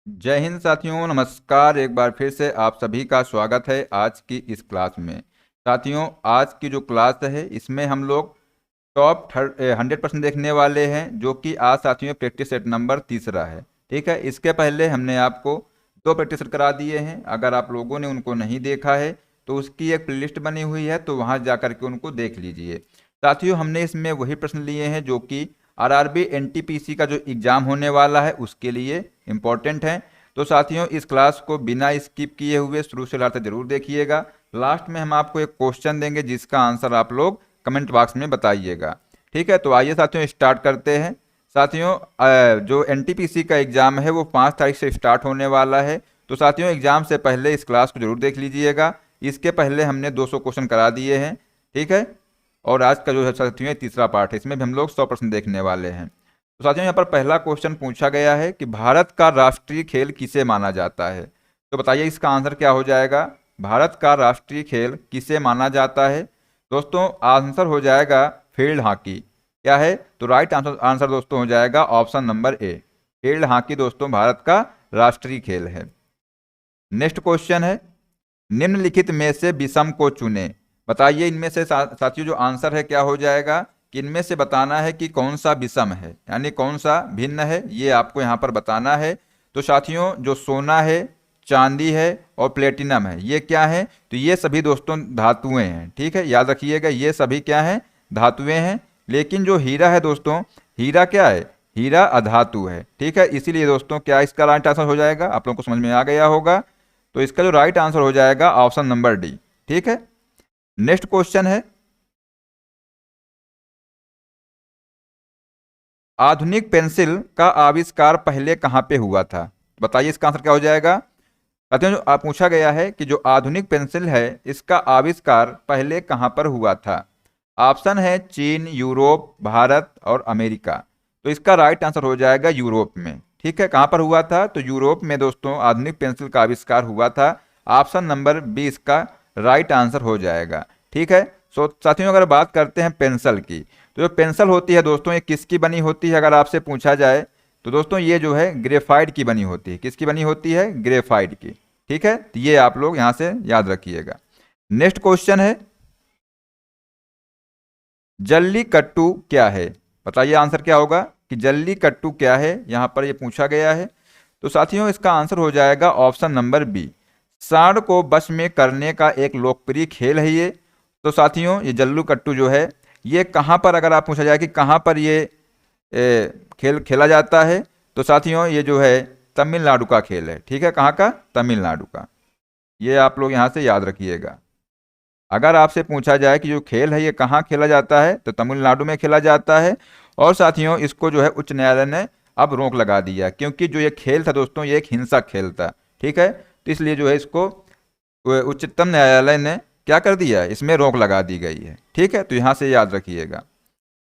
जय हिंद साथियों, नमस्कार। एक बार फिर से आप सभी का स्वागत है आज की इस क्लास में। साथियों, आज की जो क्लास है इसमें हम लोग टॉप 100% देखने वाले हैं, जो कि आज साथियों प्रैक्टिस सेट नंबर तीसरा है। ठीक है, इसके पहले हमने आपको दो प्रैक्टिस सेट करा दिए हैं। अगर आप लोगों ने उनको नहीं देखा है तो उसकी एक प्लेलिस्ट बनी हुई है, तो वहाँ जा करके उनको देख लीजिए। साथियों, हमने इसमें वही प्रश्न लिए हैं जो कि आरआरबी एनटीपीसी का जो एग्ज़ाम होने वाला है उसके लिए इम्पोर्टेंट है। तो साथियों, इस क्लास को बिना स्किप किए हुए शुरू से लास्ट तक जरूर देखिएगा। लास्ट में हम आपको एक क्वेश्चन देंगे जिसका आंसर आप लोग कमेंट बॉक्स में बताइएगा। ठीक है, तो आइए साथियों स्टार्ट करते हैं। साथियों, जो एनटीपीसी का एग्ज़ाम है वो 5 तारीख से स्टार्ट होने वाला है। तो साथियों, एग्ज़ाम से पहले इस क्लास को जरूर देख लीजिएगा। इसके पहले हमने 200 क्वेश्चन करा दिए हैं। ठीक है, और आज का जो है साथियों तीसरा पार्ट है, इसमें भी हम लोग 100% देखने वाले हैं। तो साथियों, यहाँ पर पहला क्वेश्चन पूछा गया है कि भारत का राष्ट्रीय खेल किसे माना जाता है। तो बताइए इसका आंसर क्या हो जाएगा। भारत का राष्ट्रीय खेल किसे माना जाता है। दोस्तों, आंसर हो जाएगा फील्ड हॉकी। क्या है, तो राइट आंसर दोस्तों हो जाएगा option number A, field hockey दोस्तों भारत का राष्ट्रीय खेल है। नेक्स्ट क्वेश्चन है, निम्नलिखित में से विषम को चुने। बताइए इनमें से साथियों जो आंसर है क्या हो जाएगा कि इनमें से बताना है कि कौन सा विषम है, यानी कौन सा भिन्न है, ये आपको यहाँ पर बताना है। तो साथियों, जो सोना है, चांदी है और प्लेटिनम है, ये क्या है, तो ये सभी दोस्तों धातुएं हैं। ठीक है, याद रखिएगा ये सभी क्या हैं, धातुएं हैं। लेकिन जो हीरा है दोस्तों, हीरा क्या है, हीरा अधातु है। ठीक है, इसीलिए दोस्तों क्या इसका राइट आंसर हो जाएगा, आप लोगों को समझ में आ गया होगा। तो इसका जो राइट आंसर हो जाएगा ऑप्शन नंबर डी। ठीक है, नेक्स्ट क्वेश्चन है, आधुनिक पेंसिल का आविष्कार पहले कहाँ पे हुआ था। बताइए इसका आंसर क्या हो जाएगा। साथियों, जो आप पूछा गया है कि जो आधुनिक पेंसिल है इसका आविष्कार पहले कहाँ पर हुआ था। ऑप्शन है चीन, यूरोप, भारत और अमेरिका। तो इसका राइट आंसर हो जाएगा यूरोप में। ठीक है, कहाँ पर हुआ था, तो यूरोप में दोस्तों आधुनिक पेंसिल का आविष्कार हुआ था। ऑप्शन नंबर 20 का राइट आंसर हो जाएगा। ठीक है, सो साथियों अगर बात करते हैं पेंसिल की, तो जो पेंसिल होती है दोस्तों ये किसकी बनी होती है, अगर आपसे पूछा जाए तो दोस्तों ये जो है ग्रेफाइट की बनी होती है। किसकी बनी होती है, ग्रेफाइट की। ठीक है, तो ये आप लोग यहां से याद रखिएगा। नेक्स्ट क्वेश्चन है, जल्लीकट्टू क्या है। बताइए आंसर क्या होगा कि जल्लीकट्टू क्या है, यहां पर ये पूछा गया है। तो साथियों इसका आंसर हो जाएगा ऑप्शन नंबर बी, सांड को वश में करने का एक लोकप्रिय खेल है ये। तो साथियों ये जल्लीकट्टू जो है ये कहाँ पर, अगर आप पूछा जाए कि कहाँ पर ये खेल खेला जाता है, तो साथियों ये जो है तमिलनाडु का खेल है। ठीक है, कहाँ का, तमिलनाडु का। ये आप लोग यहाँ से याद रखिएगा। अगर आपसे पूछा जाए कि जो खेल है ये कहाँ खेला जाता है, तो तमिलनाडु में खेला जाता है। और साथियों इसको जो है उच्च न्यायालय ने अब रोक लगा दिया, क्योंकि जो ये खेल था दोस्तों ये एक हिंसक खेल था। ठीक है, तो इसलिए जो है इसको उच्चतम न्यायालय ने क्या कर दिया, इसमें रोक लगा दी गई है। ठीक है, तो यहाँ से याद रखिएगा।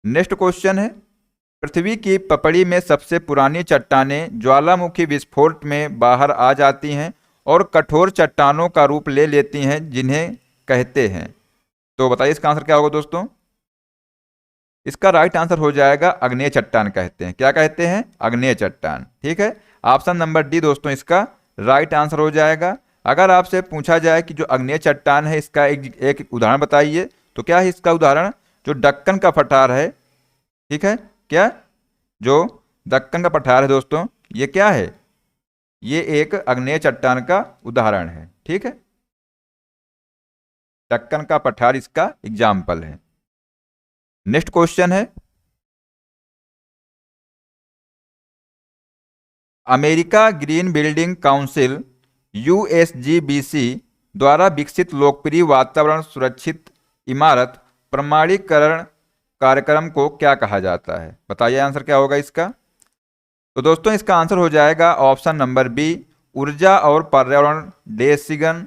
नेक्स्ट क्वेश्चन है, पृथ्वी की पपड़ी में सबसे पुरानी चट्टानें ज्वालामुखी विस्फोट में बाहर आ जाती हैं और कठोर चट्टानों का रूप ले लेती हैं जिन्हें कहते हैं। तो बताइए इसका आंसर क्या होगा दोस्तों। इसका राइट आंसर हो जाएगा अग्नेय चट्टान कहते हैं। क्या कहते हैं, अग्नेय चट्टान। ठीक है, ऑप्शन नंबर डी दोस्तों इसका राइट आंसर हो जाएगा। अगर आपसे पूछा जाए कि जो अग्नेय चट्टान है इसका एक उदाहरण बताइए, तो क्या है इसका उदाहरण, जो दक्कन का पठार है। ठीक है, क्या, जो दक्कन का पठार है दोस्तों ये क्या है, ये एक अग्नेय चट्टान का उदाहरण है। ठीक है, दक्कन का पठार इसका एग्जाम्पल है। नेक्स्ट क्वेश्चन है, अमेरिका ग्रीन बिल्डिंग काउंसिल यूएसजीबीसी द्वारा विकसित लोकप्रिय वातावरण सुरक्षित इमारत प्रमाणीकरण कार्यक्रम को क्या कहा जाता है। बताइए आंसर क्या होगा इसका। तो दोस्तों इसका आंसर हो जाएगा ऑप्शन नंबर बी, ऊर्जा और पर्यावरण देशिगन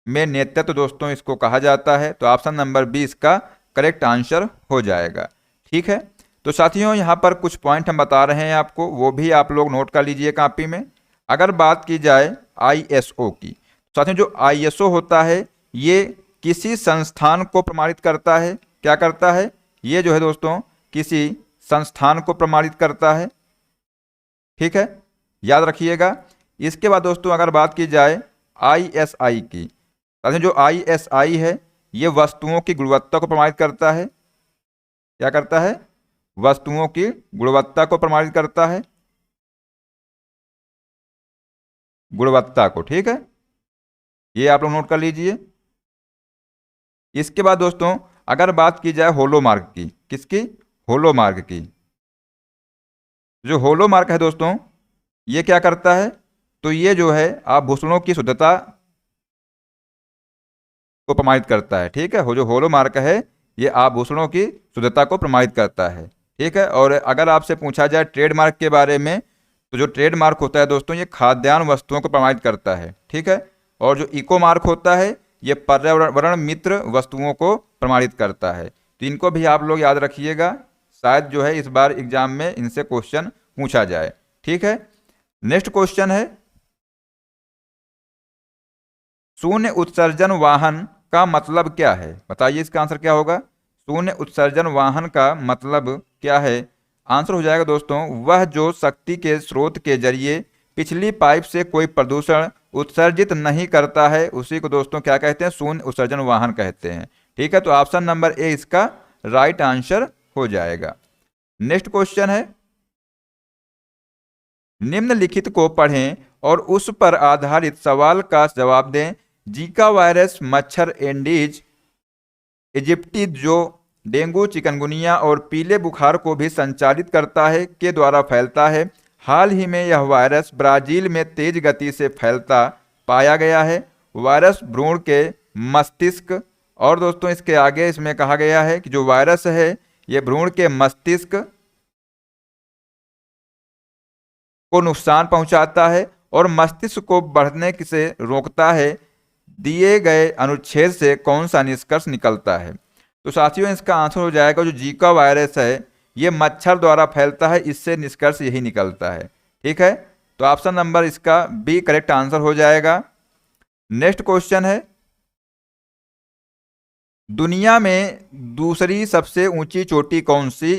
में नेतृत्व दोस्तों इसको कहा जाता है। तो ऑप्शन नंबर बी इसका करेक्ट आंसर हो जाएगा। ठीक है, तो साथियों यहाँ पर कुछ पॉइंट हम बता रहे हैं आपको, वो भी आप लोग नोट कर लीजिए कॉपी में। अगर बात की जाए आईएसओ की, साथियों जो आईएसओ होता है ये किसी संस्थान को प्रमाणित करता है। क्या करता है, ये जो है दोस्तों किसी संस्थान को प्रमाणित करता है। ठीक है, याद रखिएगा, इसके बाद दोस्तों अगर बात की जाए ISI की, जो ISI है ये वस्तुओं की गुणवत्ता को प्रमाणित करता है। क्या करता है? वस्तुओं की गुणवत्ता को प्रमाणित करता है, गुणवत्ता को। ठीक है, ये आप लोग नोट कर लीजिए। इसके बाद दोस्तों अगर बात की जाए हॉलोमार्क की, किसकी? हॉलोमार्क की। जो हॉलोमार्क है दोस्तों ये क्या करता है? तो ये जो है आभूषणों की शुद्धता को प्रमाणित करता है। ठीक है, वो जो हॉलोमार्क है ये आभूषणों की शुद्धता को प्रमाणित करता है। ठीक है, और अगर आपसे पूछा जाए ट्रेडमार्क के बारे में, तो जो ट्रेडमार्क होता है दोस्तों ये खाद्यान्न वस्तुओं को प्रमाणित करता है। ठीक है, और जो इको मार्क होता है ये पर्यावरण मित्र वस्तुओं को प्रमाणित करता है। तो इनको भी आप लोग याद रखिएगा, शायद जो है इस बार एग्जाम में इनसे क्वेश्चन पूछा जाए। ठीक है, नेक्स्ट क्वेश्चन है शून्य उत्सर्जन वाहन का मतलब क्या है? बताइए इसका आंसर क्या होगा? शून्य उत्सर्जन वाहन का मतलब क्या है? आंसर हो जाएगा दोस्तों वह जो शक्ति के स्रोत के जरिए पिछली पाइप से कोई प्रदूषण उत्सर्जित नहीं करता है, उसी को दोस्तों क्या कहते हैं? शून्य उत्सर्जन वाहन कहते हैं। ठीक है, तो ऑप्शन नंबर ए इसका राइट आंसर हो जाएगा। नेक्स्ट क्वेश्चन है निम्नलिखित को पढ़ें और उस पर आधारित सवाल का जवाब दें। जीका वायरस मच्छर एंडीज इजिप्टी जो डेंगू, चिकनगुनिया और पीले बुखार को भी संचालित करता है के द्वारा फैलता है। हाल ही में यह वायरस ब्राजील में तेज गति से फैलता पाया गया है। वायरस भ्रूण के मस्तिष्क, और दोस्तों इसके आगे इसमें कहा गया है कि जो वायरस है ये भ्रूण के मस्तिष्क को नुकसान पहुंचाता है और मस्तिष्क को बढ़ने से रोकता है। दिए गए अनुच्छेद से कौन सा निष्कर्ष निकलता है? तो साथियों इसका आंसर हो जाएगा जो जीका वायरस है ये मच्छर द्वारा फैलता है, इससे निष्कर्ष यही निकलता है। ठीक है, तो ऑप्शन नंबर इसका बी करेक्ट आंसर हो जाएगा। नेक्स्ट क्वेश्चन है दुनिया में दूसरी सबसे ऊंची चोटी कौन सी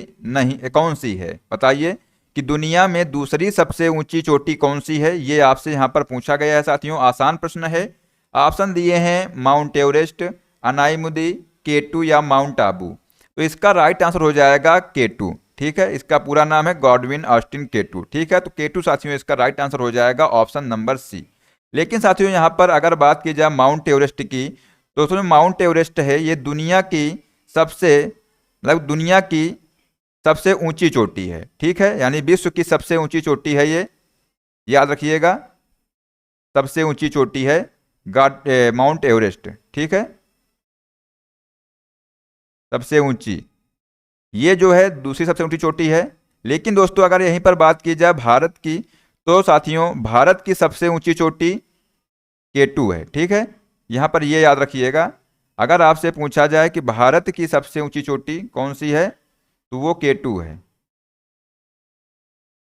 है? बताइए कि दुनिया में दूसरी सबसे ऊंची चोटी कौन सी है, ये आपसे यहाँ पर पूछा गया है साथियों। आसान प्रश्न है। ऑप्शन दिए हैं माउंट एवरेस्ट, अनाईमुदी, K2 या माउंट आबू। तो इसका राइट आंसर हो जाएगा K2। ठीक है, इसका पूरा नाम है गॉडविन ऑस्टिन K2। ठीक है, तो K2 साथियों इसका राइट आंसर हो जाएगा ऑप्शन नंबर सी। लेकिन साथियों यहाँ पर अगर बात की जाए माउंट एवरेस्ट की, तो उसमें माउंट एवरेस्ट है ये दुनिया की सबसे ऊंची चोटी है। ठीक है, यानी विश्व की सबसे ऊंची चोटी है ये, याद रखिएगा, सबसे ऊंची चोटी है माउंट एवरेस्ट। ठीक है, सबसे ऊंची ये जो है दूसरी सबसे ऊंची चोटी है। लेकिन दोस्तों अगर यहीं पर बात की जाए भारत की, तो साथियों भारत की सबसे ऊंची चोटी K2 है। ठीक है, यहां पर ये याद रखिएगा, अगर आपसे पूछा जाए कि भारत की सबसे ऊंची चोटी कौन सी है तो वो K2 है,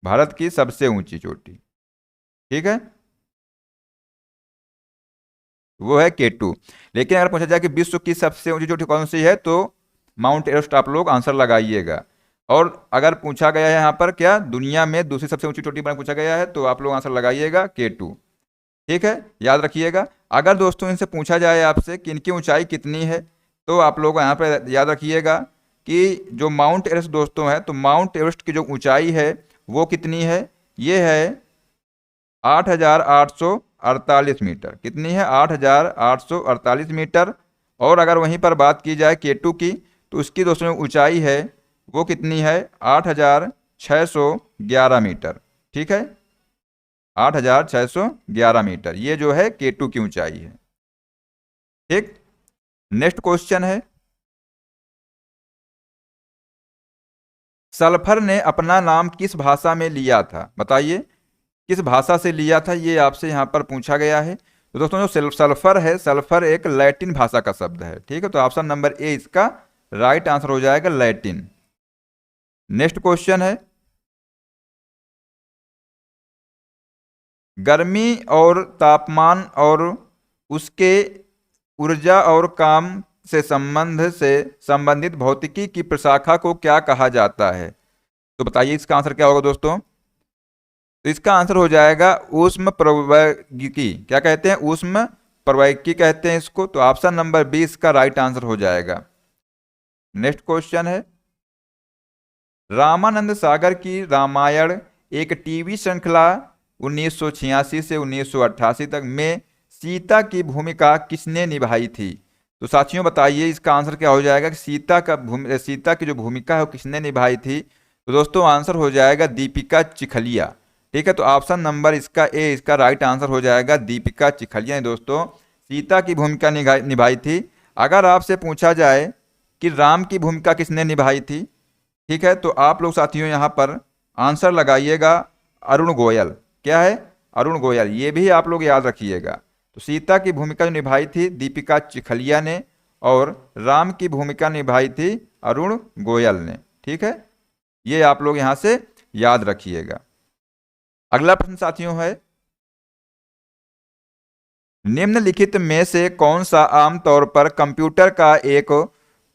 भारत की सबसे ऊंची चोटी। ठीक है, वो है K2। लेकिन अगर पूछा जाए कि विश्व की सबसे ऊंची चोटी कौन सी है तो माउंट एवरेस्ट आप लोग आंसर लगाइएगा। और अगर पूछा गया है यहाँ पर क्या दुनिया में दूसरी सबसे ऊंची चोटी पर पूछा गया है तो आप लोग आंसर लगाइएगा K2। ठीक है, याद रखिएगा। अगर दोस्तों इनसे पूछा जाए आपसे कि इनकी ऊंचाई कितनी है तो आप लोग यहाँ पर याद रखिएगा कि जो माउंट एवरेस्ट दोस्तों है, तो माउंट एवरेस्ट की जो ऊंचाई है वो कितनी है? ये है 8,848 मीटर। कितनी है? 8,848 मीटर। और अगर वहीं पर बात की जाए K2 की, तो उसकी दोस्तों ऊंचाई है वो कितनी है? 8,611 मीटर। ठीक है, 8,611 मीटर ये जो है K2 की ऊंचाई है। ठीक, नेक्स्ट क्वेश्चन है सल्फर ने अपना नाम किस भाषा में लिया था? बताइए किस भाषा से लिया था, ये आपसे यहाँ पर पूछा गया है। तो दोस्तों जो सल्फर है, सल्फर एक लैटिन भाषा का शब्द है। ठीक है, तो ऑप्शन नंबर ए इसका राइट आंसर हो जाएगा लैटिन। नेक्स्ट क्वेश्चन है गर्मी और तापमान और उसके ऊर्जा और काम से संबंधित भौतिकी की प्रशाखा को क्या कहा जाता है? तो बताइए इसका आंसर क्या होगा दोस्तों? तो इसका आंसर हो जाएगा ऊष्म प्रवैगिकी। क्या कहते हैं? ऊष्म प्रवैगिकी कहते हैं इसको। तो ऑप्शन नंबर 20 का राइट आंसर हो जाएगा। नेक्स्ट क्वेश्चन है, रामानंद सागर की रामायण एक टीवी श्रृंखला 1986 से 1988 तक में सीता की भूमिका किसने निभाई थी? तो साथियों बताइए इसका आंसर क्या हो जाएगा कि सीता की जो भूमिका है वो किसने निभाई थी? तो दोस्तों आंसर हो जाएगा दीपिका चिखलिया। ठीक है, तो ऑप्शन नंबर इसका ए इसका राइट आंसर हो जाएगा, दीपिका चिखलिया ने दोस्तों सीता की भूमिका निभाई थी। अगर आपसे पूछा जाए कि राम की भूमिका किसने निभाई थी, ठीक है, तो आप लोग साथियों यहाँ पर आंसर लगाइएगा अरुण गोयल। क्या है? अरुण गोयल। ये भी आप लोग याद रखिएगा। तो सीता की भूमिका जो निभाई थी दीपिका चिखलिया ने, और राम की भूमिका निभाई थी अरुण गोयल ने। ठीक है, ये आप लोग यहाँ से याद रखिएगा। अगला प्रश्न साथियों है, निम्नलिखित में से कौन सा आमतौर पर कंप्यूटर का एक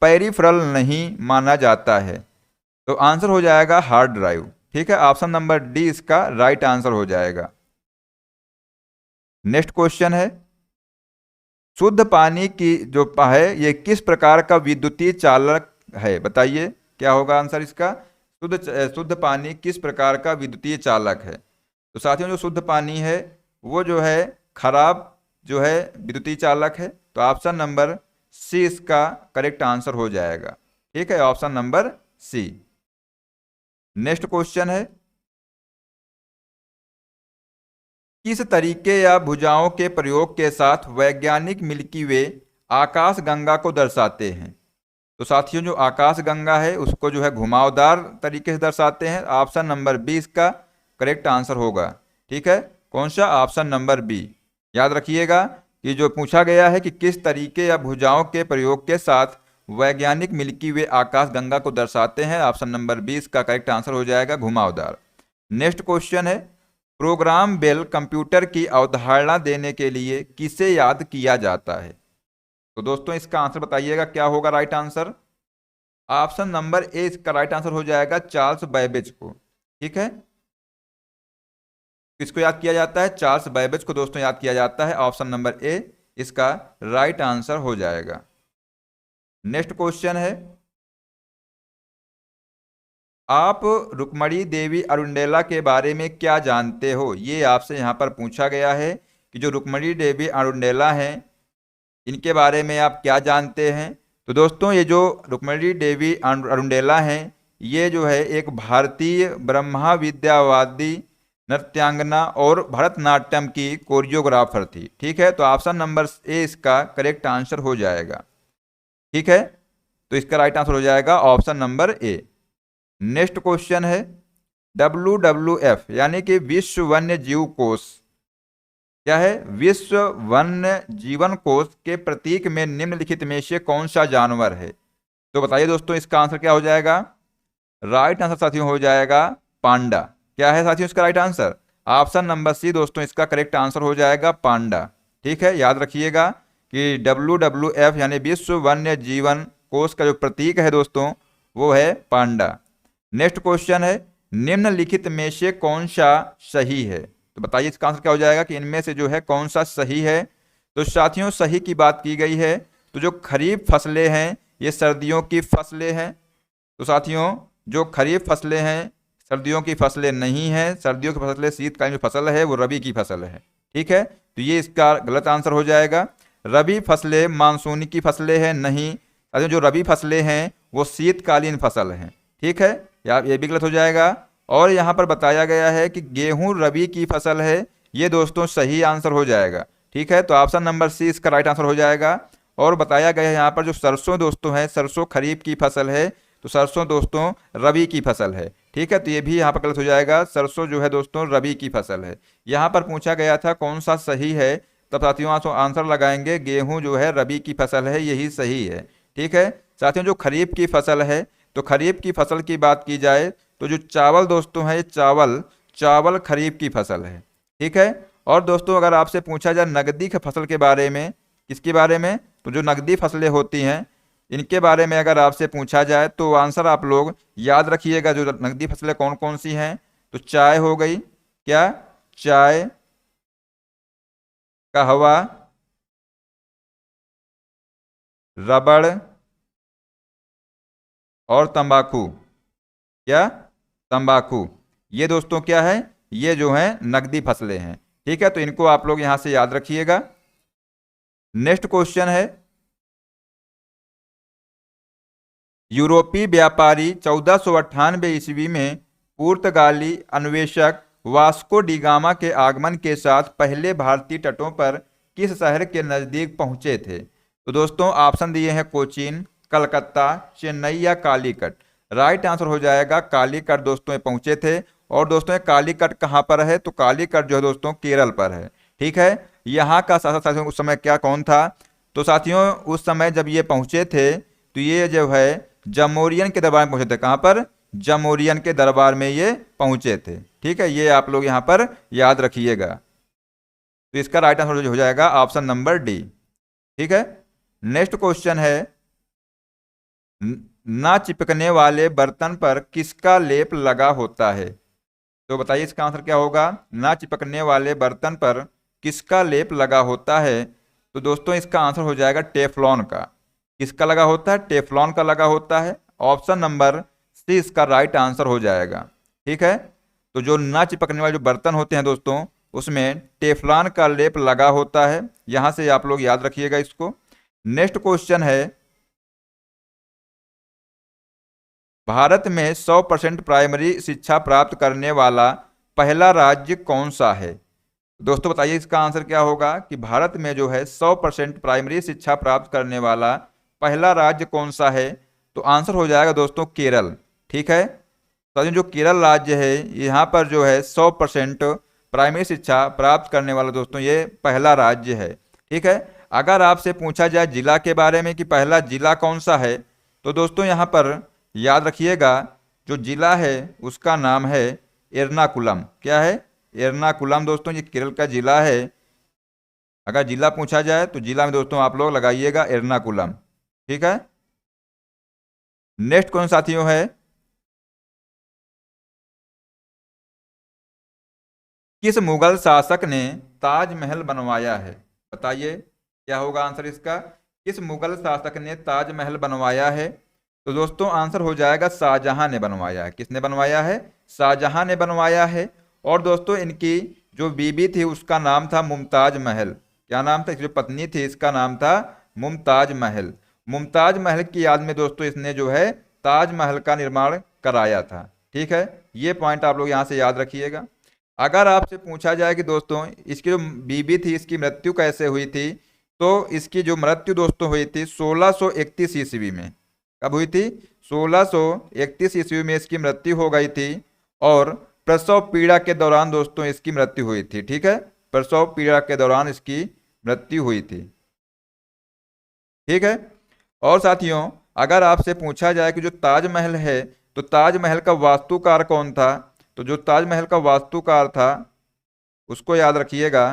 पेरिफेरल नहीं माना जाता है? तो आंसर हो जाएगा हार्ड ड्राइव। ठीक है, ऑप्शन नंबर डी इसका राइट आंसर हो जाएगा। नेक्स्ट क्वेश्चन है, शुद्ध पानी की जो है ये किस प्रकार का विद्युतीय चालक है? बताइए क्या होगा आंसर इसका। शुद्ध पानी किस प्रकार का विद्युतीय चालक है? तो साथियों जो शुद्ध पानी है वो जो है खराब जो है विद्युतीय चालक है। तो ऑप्शन नंबर सी इसका करेक्ट आंसर हो जाएगा। ठीक है, option number C. Next question है, किस तरीके या भुजाओं के प्रयोग के साथ वैज्ञानिक मिल्की वे आकाश गंगा को दर्शाते हैं? तो साथियों जो आकाश गंगा है उसको जो है घुमावदार तरीके से दर्शाते हैं। ऑप्शन नंबर 20 का करेक्ट आंसर होगा। ठीक है, कौन सा? Option number B. याद रखिएगा कि जो पूछा गया है कि किस तरीके या भुजाओं के प्रयोग के साथ वैज्ञानिक मिल्की वे आकाश गंगा को दर्शाते हैं, ऑप्शन नंबर 20 का करेक्ट आंसर हो जाएगा घुमावदार। नेक्स्ट क्वेश्चन है, प्रोग्राम बेल कंप्यूटर की अवधारणा देने के लिए किसे याद किया जाता है? तो दोस्तों इसका आंसर बताइएगा क्या होगा right answer. Option number A इसका राइट आंसर हो जाएगा चार्ल्स बैबेज को। ठीक है, किसको याद किया जाता है? चार्ल्स बैबेज को दोस्तों याद किया जाता है। ऑप्शन नंबर ए इसका राइट आंसर हो जाएगा। नेक्स्ट क्वेश्चन है, आप रुक्मणी देवी अरुंडेला के बारे में क्या जानते हो? ये आपसे यहाँ पर पूछा गया है कि जो रुक्मणी देवी अरुंडेला हैं इनके बारे में आप क्या जानते हैं? तो दोस्तों ये जो रुक्मणी देवी अरुंडेला हैं ये जो है एक भारतीय ब्रह्मा विद्यावादी नृत्यांगना और भरतनाट्यम की कोरियोग्राफर थी। ठीक है, तो ऑप्शन नंबर ए इसका करेक्ट आंसर हो जाएगा। ठीक है, तो इसका राइट आंसर हो जाएगा option number A. Next question है, WWF यानी कि विश्व वन्य जीव कोष क्या है? विश्व वन्य जीवन कोष के प्रतीक में निम्नलिखित में से कौन सा जानवर है? तो बताइए दोस्तों इसका आंसर क्या हो जाएगा। राइट आंसर साथियों हो जाएगा पांडा। क्या है साथियों इसका right answer? Option number C दोस्तों इसका करेक्ट आंसर हो जाएगा पांडा। ठीक है, याद रखिएगा कि WWF यानी विश्व वन्य जीवन कोष का जो प्रतीक है दोस्तों वो है पांडा। नेक्स्ट क्वेश्चन है, निम्नलिखित में से कौन सा सही है? तो बताइए इसका आंसर क्या हो जाएगा कि इनमें से जो है कौन सा सही है। तो साथियों सही की बात की गई है तो जो खरीफ फसलें हैं ये सर्दियों की फसलें हैं। तो साथियों जो खरीफ फसलें हैं सर्दियों की फसलें नहीं हैं। सर्दियों की फसलें शीतकालीन फसल है वो रबी की फसल है। ठीक है, तो ये इसका गलत आंसर हो जाएगा। रबी फसलें मानसूनी की फसलें हैं नहीं। साथियों जो रबी फसलें हैं वो शीतकालीन फसल हैं। ठीक है, ये भी गलत हो जाएगा। और यहाँ पर बताया गया है कि गेहूं रबी की फसल है, ये दोस्तों सही आंसर हो जाएगा। ठीक है, तो ऑप्शन नंबर सी इसका राइट आंसर हो जाएगा। और बताया गया है यहाँ पर जो सरसों दोस्तों है सरसों खरीफ की फसल है, तो सरसों दोस्तों रबी की फसल है। ठीक है, तो ये भी यहाँ पर गलत हो जाएगा। सरसों जो है दोस्तों रबी की फसल है। यहाँ पर पूछा गया था कौन सा सही है, तब साथियों आंसर लगाएंगे गेहूं जो है रबी की फसल है, यही सही है। ठीक है, साथियों जो खरीफ की फसल है तो खरीफ की फसल की बात की जाए तो जो चावल दोस्तों है चावल खरीफ की फसल है। ठीक है, और दोस्तों अगर आपसे पूछा जाए नकदी की फसल के बारे में, किसके बारे में? तो जो नकदी फसलें होती हैं इनके बारे में अगर आपसे पूछा जाए तो आंसर आप लोग याद रखिएगा। जो नकदी फसलें कौन कौन सी हैं? तो चाय हो गई, क्या? चाय, कहवा, रबड़ और तंबाकू। क्या? तंबाकू। ये दोस्तों क्या है? ये जो है नकदी फसलें हैं। ठीक है, तो इनको आप लोग यहां से याद रखिएगा। नेक्स्ट क्वेश्चन है, यूरोपीय व्यापारी 1498 ईस्वी में पुर्तगाली अन्वेषक वास्को डी गामा के आगमन के साथ पहले भारतीय तटों पर किस शहर के नजदीक पहुंचे थे? तो दोस्तों ऑप्शन दिए हैं कोचीन, कलकत्ता, चेन्नई या कालीकट। राइट आंसर हो जाएगा कालीकट दोस्तों, ये पहुंचे थे। और दोस्तों ये कालीकट कहाँ पर है? तो कालीकट जो है दोस्तों केरल पर है। ठीक है, यहाँ का शासक साथियों उस समय क्या कौन था? तो साथियों उस समय जब ये पहुंचे थे तो ये जो है जमोरियन के दरबार में पहुंचे थे। कहां पर? जमोरियन के दरबार में ये पहुंचे थे। ठीक है, ये आप लोग यहां पर याद रखिएगा। तो इसका राइट आंसर हो जाएगा ऑप्शन नंबर डी। ठीक है, नेक्स्ट क्वेश्चन है, ना चिपकने वाले बर्तन पर किसका लेप लगा होता है? तो बताइए इसका आंसर क्या होगा? ना चिपकने वाले बर्तन पर किसका लेप लगा होता है? तो दोस्तों इसका आंसर हो जाएगा टेफ्लॉन का। किसका लगा होता है? टेफ्लॉन का लगा होता है। ऑप्शन नंबर सी इसका राइट आंसर हो जाएगा। ठीक है, तो जो ना चिपकने वाले जो बर्तन होते हैं दोस्तों उसमें टेफ्लॉन का लेप लगा होता है। यहां से आप लोग याद रखिएगा इसको। नेक्स्ट क्वेश्चन है, भारत में 100% प्राइमरी शिक्षा प्राप्त करने वाला पहला राज्य कौन सा है? दोस्तों बताइए इसका आंसर क्या होगा कि भारत में जो है 100% प्राइमरी शिक्षा प्राप्त करने वाला पहला राज्य कौन सा है? तो आंसर हो जाएगा दोस्तों केरल। ठीक है, तो जो केरल राज्य है यहाँ पर जो है 100% प्राइमरी शिक्षा प्राप्त करने वाला दोस्तों ये पहला राज्य है। ठीक है, अगर आपसे पूछा जाए जिला के बारे में कि पहला जिला कौन सा है, तो दोस्तों यहाँ पर याद रखिएगा जो जिला है उसका नाम है एर्नाकुलम। क्या है? एर्नाकुलम दोस्तों, ये केरल का जिला है। अगर जिला पूछा जाए तो जिला में दोस्तों आप लोग लगाइएगा एर्नाकुलम। ठीक है, नेक्स्ट कौन साथियों है, किस मुगल शासक ने ताजमहल बनवाया है? बताइए क्या होगा आंसर इसका? किस मुगल शासक ने ताजमहल बनवाया है? तो दोस्तों आंसर हो जाएगा शाहजहां ने बनवाया है। किसने बनवाया है? शाहजहां ने बनवाया है। और दोस्तों इनकी जो बीबी थी उसका नाम था मुमताज महल। क्या नाम था? जो पत्नी थी इसका नाम था मुमताज महल। मुमताज महल की याद में दोस्तों इसने जो है ताजमहल का निर्माण कराया था। ठीक है, ये पॉइंट आप लोग यहाँ से याद रखिएगा। अगर आपसे पूछा जाए कि दोस्तों इसकी जो बीबी थी इसकी मृत्यु कैसे हुई थी, तो इसकी जो मृत्यु दोस्तों हुई थी 1631 ईस्वी में। कब हुई थी? 1631 ईस्वी में इसकी मृत्यु हो गई थी। और प्रसव पीड़ा के दौरान दोस्तों इसकी मृत्यु हुई थी। ठीक है, प्रसव पीड़ा के दौरान इसकी मृत्यु हुई थी। ठीक है, और साथियों अगर आपसे पूछा जाए कि जो ताजमहल है तो ताजमहल का वास्तुकार कौन था, तो जो ताजमहल का वास्तुकार था उसको याद रखिएगा।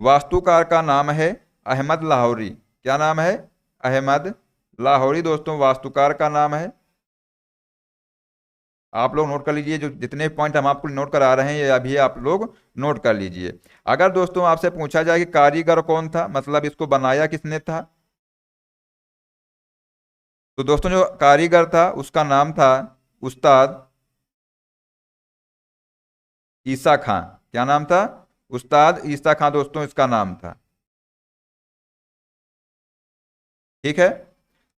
वास्तुकार का नाम है अहमद लाहौरी। क्या नाम है? अहमद लाहौरी दोस्तों वास्तुकार का नाम है। आप लोग नोट कर लीजिए, जो जितने पॉइंट हम आपको नोट करा रहे हैं ये अभी आप लोग नोट कर लीजिए। अगर दोस्तों आपसे पूछा जाए कि कारीगर कौन था, मतलब इसको बनाया किसने था, तो दोस्तों जो कारीगर था उसका नाम था उस्ताद ईसा खां। क्या नाम था? उस्ताद ईसा खां दोस्तों इसका नाम था। ठीक है,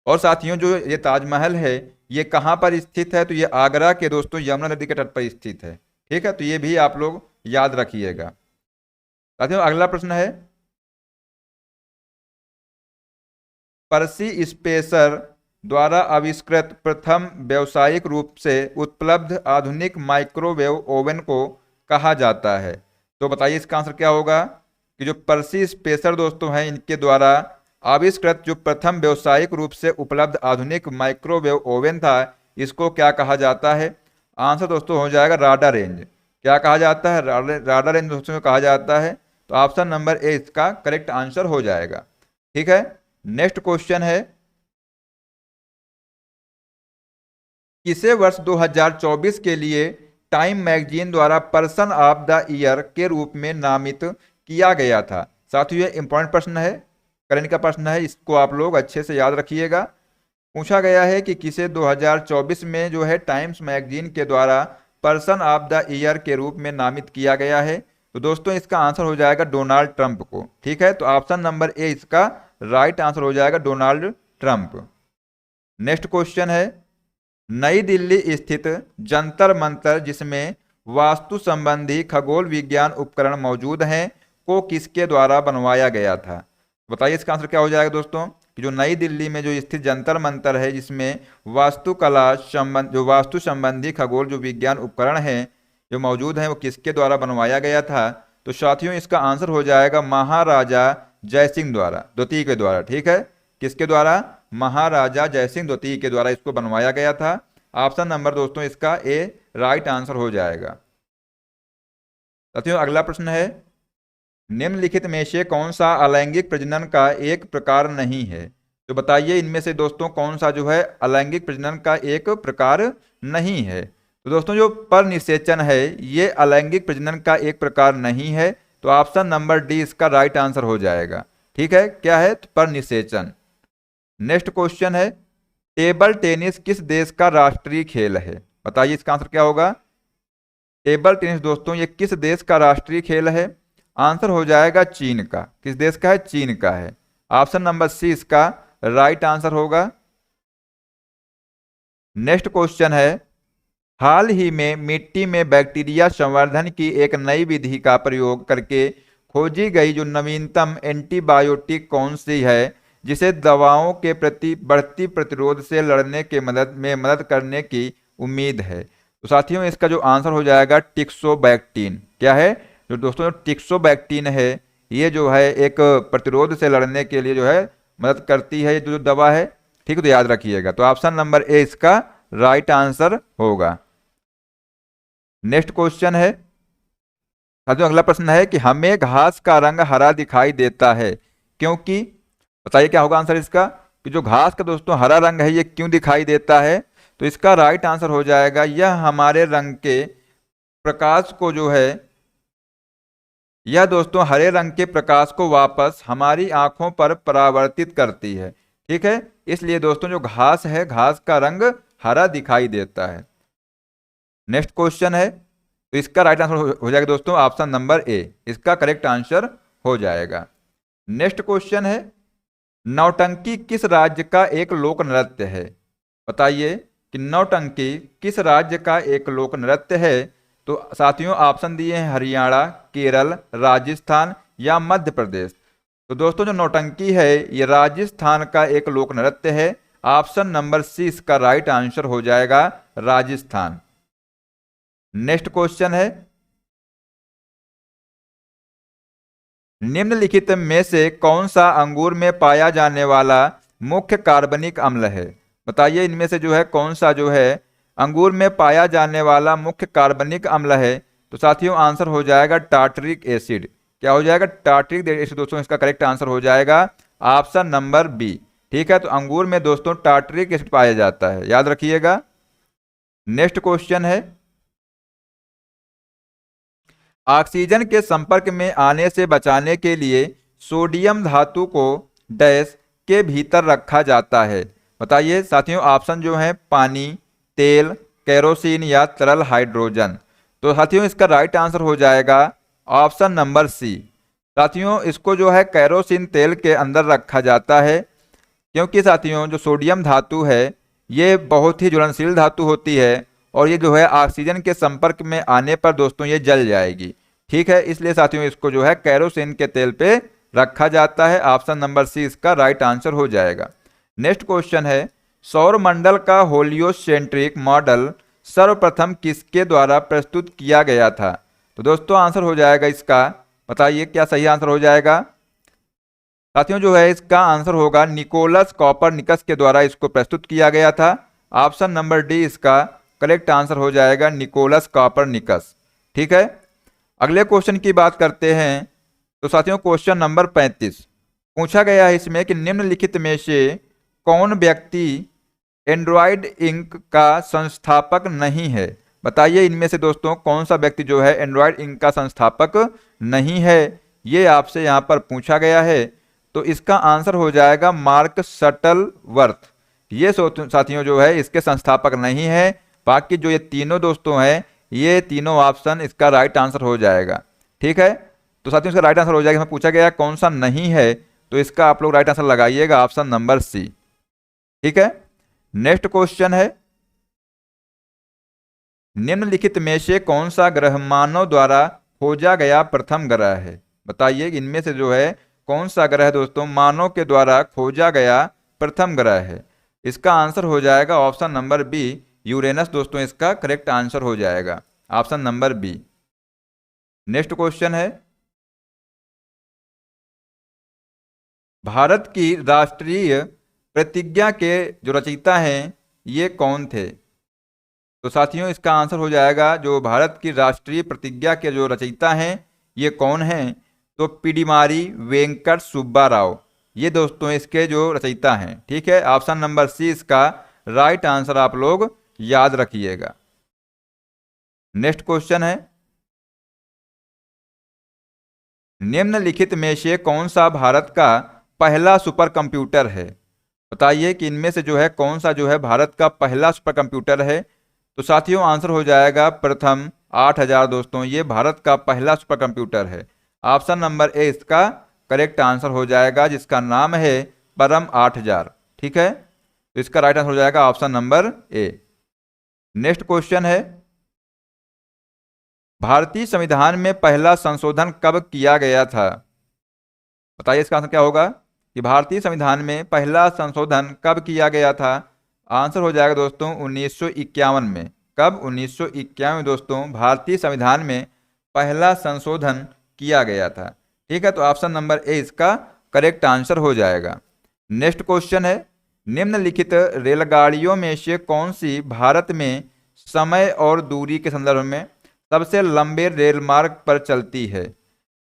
और साथियों जो ये ताजमहल है ये कहाँ पर स्थित है? तो ये आगरा के दोस्तों यमुना नदी के तट पर स्थित है। ठीक है, तो ये भी आप लोग याद रखिएगा। साथियों अगला प्रश्न है, पर्सी स्पेसर द्वारा आविष्कृत प्रथम व्यावसायिक रूप से उपलब्ध आधुनिक माइक्रोवेव ओवन को कहा जाता है? तो बताइए इसका आंसर क्या होगा कि जो पर्सी स्पेसर दोस्तों हैं इनके द्वारा आविष्कृत जो प्रथम व्यावसायिक रूप से उपलब्ध आधुनिक माइक्रोवेव ओवन था इसको क्या कहा जाता है? आंसर दोस्तों हो जाएगा राडा रेंज। क्या कहा जाता है? राडा रेंज दोस्तों कहा जाता है। तो ऑप्शन नंबर ए इसका करेक्ट आंसर हो जाएगा। ठीक है, नेक्स्ट क्वेश्चन है, किसे वर्ष 2024 के लिए टाइम मैगजीन द्वारा पर्सन ऑफ द ईयर के रूप में नामित किया गया था। साथियों ये इंपॉर्टेंट प्रश्न है, करंट का प्रश्न है, इसको आप लोग अच्छे से याद रखिएगा। पूछा गया है कि किसे 2024 में जो है टाइम्स मैगजीन के द्वारा पर्सन ऑफ द ईयर के रूप में नामित किया गया है। तो दोस्तों इसका आंसर हो जाएगा डोनाल्ड ट्रंप को। ठीक है, तो ऑप्शन नंबर ए इसका राइट आंसर हो जाएगा, डोनाल्ड ट्रंप। नेक्स्ट क्वेश्चन है, नई दिल्ली स्थित जंतर मंतर जिसमें वास्तु संबंधी खगोल विज्ञान उपकरण मौजूद हैं को किसके द्वारा बनवाया गया था? बताइए इसका आंसर क्या हो जाएगा दोस्तों, कि जो नई दिल्ली में जो स्थित जंतर मंतर है जिसमें वास्तु संबंधी खगोल जो विज्ञान उपकरण हैं जो मौजूद हैं वो किसके द्वारा बनवाया गया था? तो साथियों इसका आंसर हो जाएगा महाराजा जयसिंह द्वारा द्वितीय के द्वारा। ठीक है, किसके द्वारा? महाराजा जयसिंह द्वितीय के द्वारा इसको बनवाया गया था। ऑप्शन नंबर दोस्तों इसका ए राइट आंसर हो जाएगा। साथियों अगला प्रश्न है, निम्नलिखित में से कौन सा अलैंगिक प्रजनन का एक प्रकार नहीं है? तो बताइए इनमें से दोस्तों कौन सा जो है अलैंगिक प्रजनन का एक प्रकार नहीं है? तो दोस्तों जो पर निषेचन है ये अलैंगिक प्रजनन का एक प्रकार नहीं है, तो ऑप्शन नंबर डी इसका राइट आंसर हो जाएगा। ठीक है, क्या है? तो पर निषेचन। नेक्स्ट क्वेश्चन है, टेबल टेनिस किस देश का राष्ट्रीय खेल है? बताइए इसका आंसर क्या होगा? टेबल टेनिस दोस्तों ये किस देश का राष्ट्रीय खेल है? आंसर हो जाएगा चीन का। किस देश का है? चीन का है। ऑप्शन नंबर सी इसका राइट आंसर होगा। नेक्स्ट क्वेश्चन है, हाल ही में मिट्टी में बैक्टीरिया संवर्धन की एक नई विधि का प्रयोग करके खोजी गई जो नवीनतम एंटीबायोटिक कौन सी है जिसे दवाओं के प्रति बढ़ती प्रतिरोध से लड़ने के मदद करने की उम्मीद है? तो साथियों इसका जो आंसर हो जाएगा टिक्सोबैक्टीन। क्या है? जो दोस्तों टिक्सोबैक्टीन है ये जो है एक प्रतिरोध से लड़ने के लिए जो है मदद करती है, जो दवा है। ठीक है, तो याद रखिएगा। तो ऑप्शन नंबर ए इसका राइट आंसर होगा। नेक्स्ट क्वेश्चन है, साथियों अगला प्रश्न है कि हमें घास का रंग हरा दिखाई देता है क्योंकि, बताइए क्या होगा आंसर इसका, कि जो घास का दोस्तों हरा रंग है ये क्यों दिखाई देता है? तो इसका राइट आंसर हो जाएगा, यह हमारे रंग के प्रकाश को जो है, यह दोस्तों हरे रंग के प्रकाश को वापस हमारी आंखों पर परावर्तित करती है। ठीक है, इसलिए दोस्तों जो घास है घास का रंग हरा दिखाई देता है। नेक्स्ट क्वेश्चन है, तो इसका राइट आंसर हो जाएगा दोस्तों ऑप्शन नंबर ए इसका करेक्ट आंसर हो जाएगा। नेक्स्ट क्वेश्चन है, नौटंकी किस राज्य का एक लोक नृत्य है? बताइए कि नौटंकी किस राज्य का एक लोक नृत्य है? तो साथियों ऑप्शन दिए हैं हरियाणा, केरल, राजस्थान या मध्य प्रदेश। तो दोस्तों जो नौटंकी है ये राजस्थान का एक लोक नृत्य है। ऑप्शन नंबर सी इसका राइट आंसर हो जाएगा, राजस्थान। नेक्स्ट क्वेश्चन है, निम्नलिखित में से कौन सा अंगूर में पाया जाने वाला मुख्य कार्बनिक अम्ल है? बताइए इनमें से जो है कौन सा जो है अंगूर में पाया जाने वाला मुख्य कार्बनिक अम्ल है? तो साथियों आंसर हो जाएगा टार्टरिक एसिड। क्या हो जाएगा? टार्टरिक एसिड दोस्तों इसका करेक्ट आंसर हो जाएगा ऑप्शन नंबर बी। ठीक है, तो अंगूर में दोस्तों टार्टरिक एसिड पाया जाता है, याद रखिएगा। नेक्स्ट क्वेश्चन है, ऑक्सीजन के संपर्क में आने से बचाने के लिए सोडियम धातु को डैश के भीतर रखा जाता है? बताइए साथियों ऑप्शन जो है पानी, तेल, केरोसिन या तरल हाइड्रोजन। तो साथियों इसका राइट आंसर हो जाएगा ऑप्शन नंबर सी। साथियों इसको जो है केरोसिन तेल के अंदर रखा जाता है क्योंकि साथियों जो सोडियम धातु है ये बहुत ही ज्वलनशील धातु होती है और ये जो है ऑक्सीजन के संपर्क में आने पर दोस्तों ये जल जाएगी। ठीक है, इसलिए साथियों इसको जो है केरोसिन के तेल पे रखा जाता है। ऑप्शन नंबर सी इसका राइट आंसर हो जाएगा। नेक्स्ट क्वेश्चन है, सौरमंडल का होलियोसेंट्रिक मॉडल सर्वप्रथम किसके द्वारा प्रस्तुत किया गया था? तो दोस्तों आंसर हो जाएगा इसका, बताइए क्या सही आंसर हो जाएगा? साथियों जो है इसका आंसर होगा निकोलस कॉपरनिकस के द्वारा इसको प्रस्तुत किया गया था। ऑप्शन नंबर डी इसका करेक्ट आंसर हो जाएगा, निकोलस कॉपरनिकस। ठीक है, अगले क्वेश्चन की बात करते हैं। तो साथियों क्वेश्चन नंबर 35 पूछा गया है इसमें कि निम्नलिखित में से कौन व्यक्ति एंड्रॉयड इंक का संस्थापक नहीं है? बताइए इनमें से दोस्तों कौन सा व्यक्ति जो है एंड्रॉयड इंक का संस्थापक नहीं है, ये आपसे यहाँ पर पूछा गया है। तो इसका आंसर हो जाएगा मार्क शटलवर्थ। ये साथियों जो है इसके संस्थापक नहीं है। बाकी जो ये तीनों दोस्तों हैं, ये तीनों ऑप्शन इसका राइट आंसर हो जाएगा। ठीक है, तो साथियों इसका राइट आंसर हो जाएगा। हमें पूछा गया है कौन सा नहीं है, तो इसका आप लोग राइट आंसर लगाइएगा ऑप्शन नंबर सी। ठीक है, नेक्स्ट क्वेश्चन है, निम्नलिखित में से कौन सा ग्रह मानव द्वारा खोजा गया प्रथम ग्रह है। बताइए इनमें से जो है कौन सा ग्रह दोस्तों मानव के द्वारा खोजा गया प्रथम ग्रह है। इसका आंसर हो जाएगा ऑप्शन नंबर बी, यूरेनस दोस्तों इसका करेक्ट आंसर हो जाएगा, option number B. Next question है, भारत की राष्ट्रीय प्रतिज्ञा के जो रचयिता हैं ये कौन थे। तो साथियों इसका आंसर हो जाएगा जो भारत की राष्ट्रीय प्रतिज्ञा के जो रचयिता हैं ये कौन हैं, तो पिडिमारी वेंकट सुब्बा राव, ये दोस्तों इसके जो रचयिता हैं। ठीक है, ऑप्शन नंबर सी इसका राइट आंसर आप लोग याद रखिएगा। नेक्स्ट क्वेश्चन है, निम्नलिखित में से कौन सा भारत का पहला सुपर कंप्यूटर है। बताइए कि इनमें से जो है कौन सा जो है भारत का पहला सुपर कंप्यूटर है। तो साथियों आंसर हो जाएगा प्रथम 8000 दोस्तों, ये भारत का पहला सुपर कंप्यूटर है। ऑप्शन नंबर ए इसका करेक्ट आंसर हो जाएगा, जिसका नाम है परम 8000। ठीक है, तो इसका राइट आंसर हो जाएगा option number A. Next question है, भारतीय संविधान में पहला संशोधन कब किया गया था। बताइए इसका आंसर क्या होगा कि भारतीय संविधान में पहला संशोधन कब किया गया था। आंसर हो जाएगा दोस्तों 1951 में। कब? 1951 में दोस्तों भारतीय संविधान में पहला संशोधन किया गया था। ठीक है, तो ऑप्शन नंबर ए इसका करेक्ट आंसर हो जाएगा। नेक्स्ट क्वेश्चन है, निम्नलिखित रेलगाड़ियों में से कौन सी भारत में समय और दूरी के संदर्भ में सबसे लंबे रेल मार्ग पर चलती है।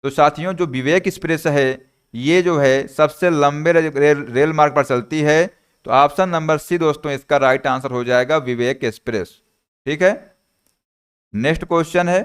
तो साथियों जो विवेक एक्सप्रेस है ये जो है सबसे लंबे रेल मार्ग पर चलती है। तो ऑप्शन नंबर सी दोस्तों इसका राइट आंसर हो जाएगा विवेक एक्सप्रेस। ठीक है, नेक्स्ट क्वेश्चन है,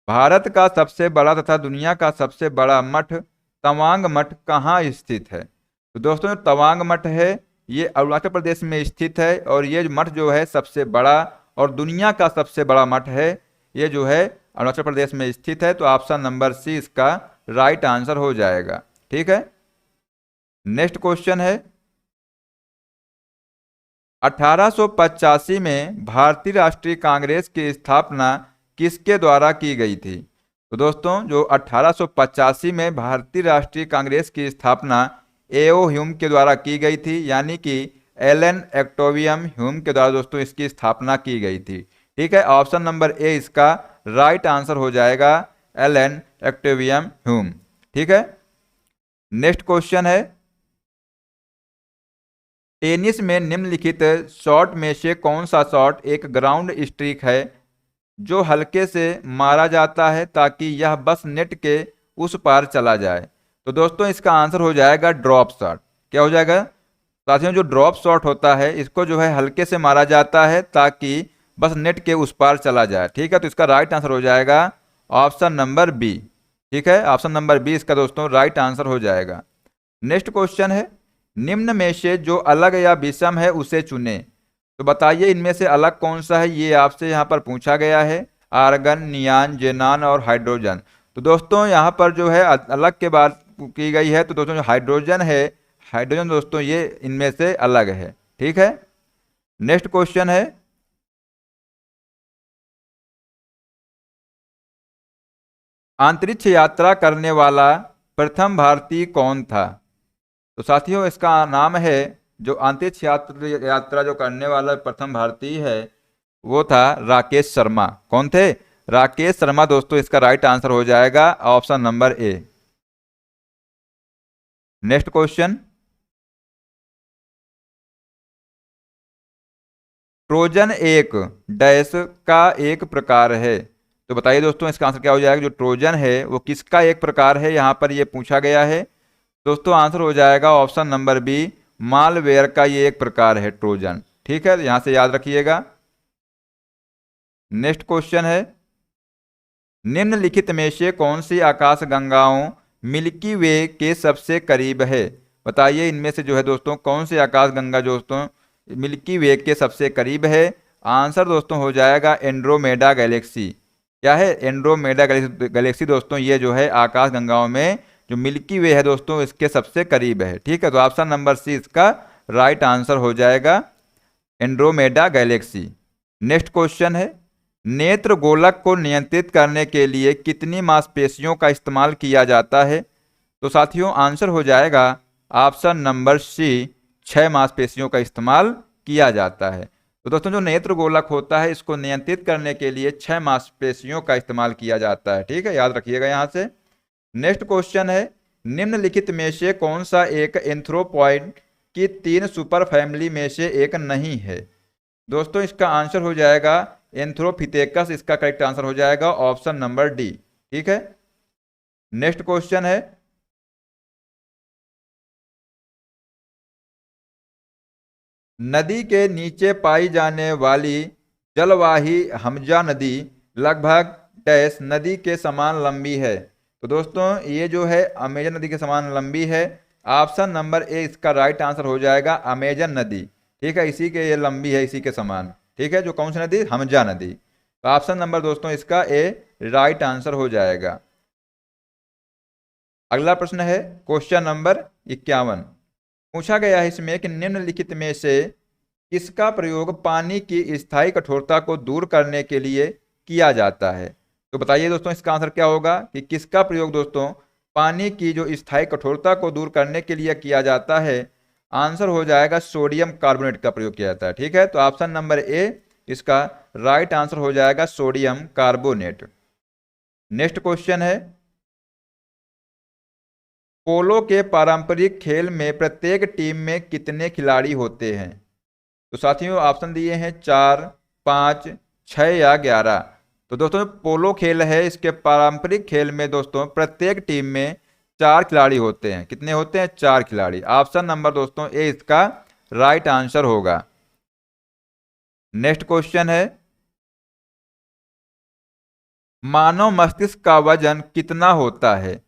भारत का सबसे बड़ा तथा दुनिया का सबसे बड़ा मठ तवांग मठ कहाँ स्थित है। तो दोस्तों तवांग मठ है ये अरुणाचल प्रदेश में स्थित है, और ये मठ जो है सबसे बड़ा और दुनिया का सबसे बड़ा मठ है, ये जो है अरुणाचल प्रदेश में स्थित है। तो ऑप्शन नंबर सी इसका राइट आंसर हो जाएगा। ठीक है, नेक्स्ट क्वेश्चन है, 1885 में भारतीय राष्ट्रीय कांग्रेस की स्थापना किसके द्वारा की गई थी। तो दोस्तों जो 1885 में भारतीय राष्ट्रीय कांग्रेस की स्थापना एओ ह्यूम के द्वारा की गई थी, यानी कि एलन एक्टोवियम ह्यूम के द्वारा दोस्तों इसकी स्थापना की गई थी। ठीक है, ऑप्शन नंबर ए इसका राइट आंसर हो जाएगा एलन एक्टोवियम ह्यूम। ठीक है, नेक्स्ट क्वेश्चन है, टेनिस में निम्नलिखित शॉट में से कौन सा शॉट एक ग्राउंड स्ट्रीक है जो हल्के से मारा जाता है ताकि यह बस नेट के उस पार चला जाए। तो दोस्तों इसका आंसर हो जाएगा ड्रॉप शॉट। क्या हो जाएगा साथियों, जो ड्रॉप शॉट होता है इसको जो है हल्के से मारा जाता है ताकि बस नेट के उस पार चला जाए। ठीक है, तो इसका राइट आंसर हो जाएगा ऑप्शन नंबर बी। ठीक है, ऑप्शन नंबर बी इसका दोस्तों राइट आंसर हो जाएगा। नेक्स्ट क्वेश्चन है, निम्न में से जो अलग या विषम है उसे चुने। तो बताइए इनमें से अलग कौन सा है, ये आपसे यहाँ पर पूछा गया है। आर्गन, नियान, जेनान और हाइड्रोजन। तो दोस्तों यहाँ पर जो है अलग के बात की गई है। तो दोस्तों जो हाइड्रोजन है, हाइड्रोजन दोस्तों ये इनमें से अलग है। ठीक है, नेक्स्ट क्वेश्चन है, अंतरिक्ष यात्रा करने वाला प्रथम भारतीय कौन था। तो साथियों इसका नाम है, जो अंतरिक्ष यात्रा जो करने वाला प्रथम भारतीय है वो था राकेश शर्मा। कौन थे? राकेश शर्मा दोस्तों इसका राइट आंसर हो जाएगा option number A. Next question, Trojan एक डैश का एक प्रकार है। तो बताइए दोस्तों इसका आंसर क्या हो जाएगा, जो ट्रोजन है वो किसका एक प्रकार है, यहाँ पर ये पूछा गया है। दोस्तों आंसर हो जाएगा ऑप्शन नंबर बी, मालवेयर का ये एक प्रकार है ट्रोजन। ठीक है, यहाँ से याद रखिएगा। नेक्स्ट क्वेश्चन है, निम्नलिखित में से कौन सी आकाशगंगाओं मिल्की वे के सबसे करीब है? बताइए इनमें से जो है दोस्तों कौन सी आकाशगंगा दोस्तों मिल्की वे के सबसे करीब है? आंसर दोस्तों हो जाएगा एंड्रोमेडा गैलेक्सी। क्या है? एंड्रोमेडा गैलेक्सी दोस्तों, ये जो है आकाश गंगाओं में जो मिल्की वे है दोस्तों इसके सबसे करीब है। ठीक है, तो ऑप्शन नंबर सी इसका राइट आंसर हो जाएगा, एंड्रोमेडा गैलेक्सी। नेक्स्ट क्वेश्चन है, नेत्र गोलक को नियंत्रित करने के लिए कितनी मांसपेशियों का इस्तेमाल किया जाता है? तो साथियों आंसर हो जाएगा ऑप्शन नंबर सी, 6 मांसपेशियों का इस्तेमाल किया जाता है। तो दोस्तों जो नेत्र गोलक होता है इसको नियंत्रित करने के लिए 6 मांसपेशियों का इस्तेमाल किया जाता है। ठीक है, याद रखिएगा यहां से। नेक्स्ट क्वेश्चन है, निम्नलिखित में से कौन सा एक एंथ्रोपॉइड की 3 सुपर फैमिली में से एक नहीं है? दोस्तों इसका आंसर हो जाएगा एंथ्रोपिथेकस, इसका करेक्ट आंसर हो जाएगा ऑप्शन नंबर डी। ठीक है, नेक्स्ट क्वेश्चन है, नदी के नीचे पाई जाने वाली जलवाही हमजा नदी लगभग डैश नदी के समान लंबी है? तो दोस्तों ये जो है अमेजन नदी के समान लंबी है। ऑप्शन नंबर ए इसका राइट आंसर हो जाएगा अमेजन नदी। ठीक है, इसी के ये लंबी है, इसी के समान। ठीक है, जो कौन सी नदी? हमजा नदी। तो ऑप्शन नंबर दोस्तों इसका ए राइट आंसर हो जाएगा। अगला प्रश्न है क्वेश्चन नंबर 51। पूछा गया है इसमें कि निम्नलिखित में से किसका प्रयोग पानी की स्थायी कठोरता को दूर करने के लिए किया जाता है? तो बताइए दोस्तों इसका आंसर क्या होगा कि किसका प्रयोग दोस्तों पानी की जो स्थायी कठोरता को दूर करने के लिए किया जाता है? आंसर हो जाएगा सोडियम कार्बोनेट का प्रयोग किया जाता है। ठीक है, तो ऑप्शन नंबर ए इसका राइट आंसर हो जाएगा सोडियम कार्बोनेट। नेक्स्ट क्वेश्चन है, पोलो के पारंपरिक खेल में प्रत्येक टीम में कितने खिलाड़ी होते हैं? तो साथियों ऑप्शन दिए हैं 4, 5, 6 या 11। तो दोस्तों पोलो खेल है, इसके पारंपरिक खेल में दोस्तों प्रत्येक टीम में 4 खिलाड़ी होते हैं। कितने होते हैं? 4 खिलाड़ी। ऑप्शन नंबर दोस्तों ए इसका राइट आंसर होगा। नेक्स्ट क्वेश्चन है, मानव मस्तिष्क का वजन कितना होता है?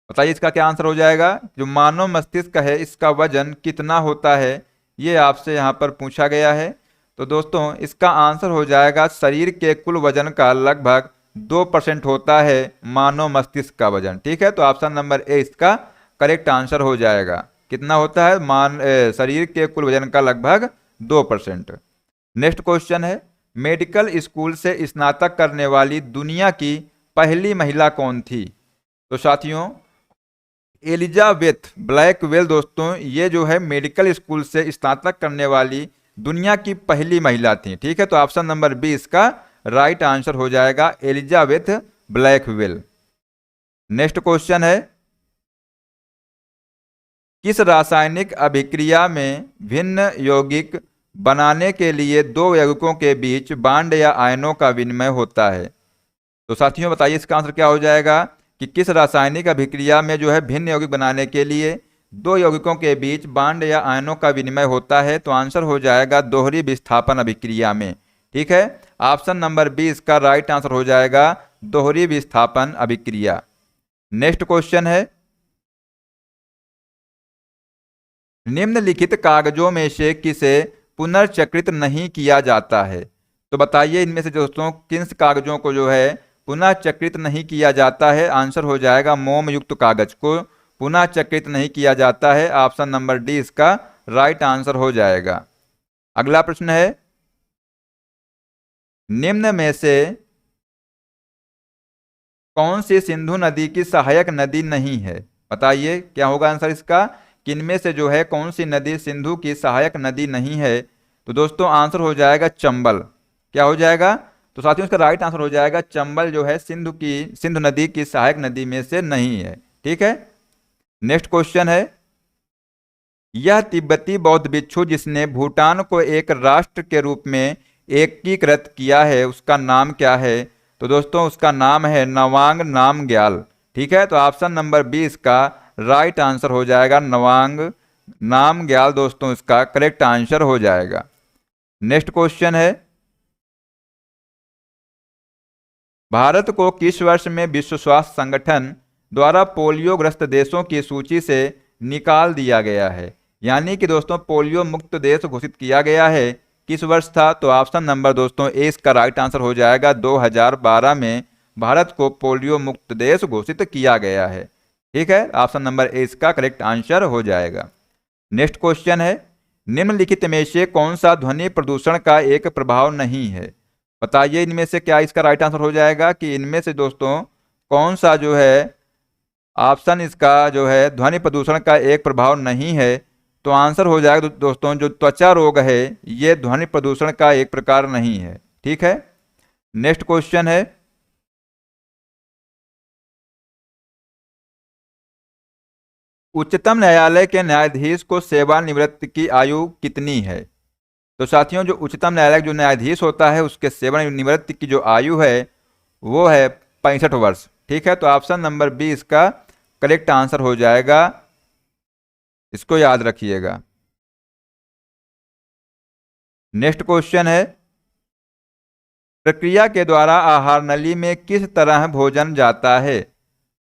बताइए इसका क्या आंसर हो जाएगा? जो मानव मस्तिष्क है इसका वजन कितना होता है, ये आपसे यहाँ पर पूछा गया है। तो दोस्तों इसका आंसर हो जाएगा शरीर के कुल वजन का लगभग 2% होता है मानव मस्तिष्क का वजन। ठीक है, तो ऑप्शन नंबर ए इसका करेक्ट आंसर हो जाएगा। कितना होता है? शरीर के कुल वजन का लगभग 2%। नेक्स्ट क्वेश्चन है, मेडिकल स्कूल से स्नातक करने वाली दुनिया की पहली महिला कौन थी? तो साथियों एलिजाबेथ ब्लैकवेल दोस्तों ये जो है मेडिकल स्कूल से स्नातक करने वाली दुनिया की पहली महिला थी। ठीक है, तो ऑप्शन नंबर बी इसका राइट आंसर हो जाएगा एलिजाबेथ ब्लैकवेल। नेक्स्ट क्वेश्चन है, किस रासायनिक अभिक्रिया में भिन्न यौगिक बनाने के लिए 2 यौगिकों के बीच बांड या आयनों का विनिमय होता है? तो साथियों बताइए इसका आंसर क्या हो जाएगा कि किस रासायनिक अभिक्रिया में जो है भिन्न यौगिक बनाने के लिए 2 यौगिकों के बीच बांड या आयनों का विनिमय होता है? तो आंसर हो जाएगा दोहरी विस्थापन अभिक्रिया में। ठीक है, ऑप्शन नंबर बी इसका राइट आंसर हो जाएगा दोहरी विस्थापन अभिक्रिया। नेक्स्ट क्वेश्चन है, निम्नलिखित कागजों में से किसे पुनर्चक्रित नहीं किया जाता है? तो बताइए इनमें से दोस्तों किन कागजों को जो है पुनः चक्रित नहीं किया जाता है? आंसर हो जाएगा मोम युक्त कागज को पुनः चक्रित नहीं किया जाता है। ऑप्शन नंबर डी इसका राइट आंसर हो जाएगा। अगला प्रश्न है, निम्न में से कौन सी सिंधु नदी की सहायक नदी नहीं है? बताइए क्या होगा आंसर इसका, किनमें से जो है कौन सी नदी सिंधु की सहायक नदी नहीं है? तो दोस्तों आंसर हो जाएगा चंबल। क्या हो जाएगा? तो साथियों इसका राइट आंसर हो जाएगा चंबल जो है सिंधु नदी की सहायक नदी में से नहीं है। ठीक है, नेक्स्ट क्वेश्चन है, यह तिब्बती बौद्ध भिक्षु जिसने भूटान को एक राष्ट्र के रूप में एकीकृत किया है उसका नाम क्या है? तो दोस्तों उसका नाम है नवांग नामग्याल। ठीक है, तो ऑप्शन नंबर बी इसका राइट आंसर हो जाएगा नवांग नामग्याल दोस्तों इसका करेक्ट आंसर हो जाएगा। नेक्स्ट क्वेश्चन है, भारत को किस वर्ष में विश्व स्वास्थ्य संगठन द्वारा पोलियो ग्रस्त देशों की सूची से निकाल दिया गया है? यानी कि दोस्तों पोलियो मुक्त देश घोषित किया गया है, किस वर्ष था? तो ऑप्शन नंबर दोस्तों ए इसका राइट आंसर हो जाएगा। 2012 में भारत को पोलियो मुक्त देश घोषित किया गया है। ठीक है, ऑप्शन नंबर ए इसका करेक्ट आंसर हो जाएगा। नेक्स्ट क्वेश्चन है, निम्नलिखित में से कौन सा ध्वनि प्रदूषण का एक प्रभाव नहीं है? बताइए इनमें से क्या इसका राइट आंसर हो जाएगा कि इनमें से दोस्तों कौन सा जो है ऑप्शन इसका जो है ध्वनि प्रदूषण का एक प्रभाव नहीं है? तो आंसर हो जाएगा दोस्तों जो त्वचा रोग है ये ध्वनि प्रदूषण का एक प्रकार नहीं है। ठीक है, नेक्स्ट क्वेश्चन है, उच्चतम न्यायालय के न्यायाधीश को सेवानिवृत्ति की आयु कितनी है? तो साथियों जो उच्चतम न्यायालय जो न्यायाधीश होता है उसके सेवानिवृत्ति की जो आयु है वो है 65 वर्ष। ठीक है, तो ऑप्शन नंबर बी इसका करेक्ट आंसर हो जाएगा, इसको याद रखिएगा। नेक्स्ट क्वेश्चन है, प्रक्रिया के द्वारा आहार नली में किस तरह भोजन जाता है?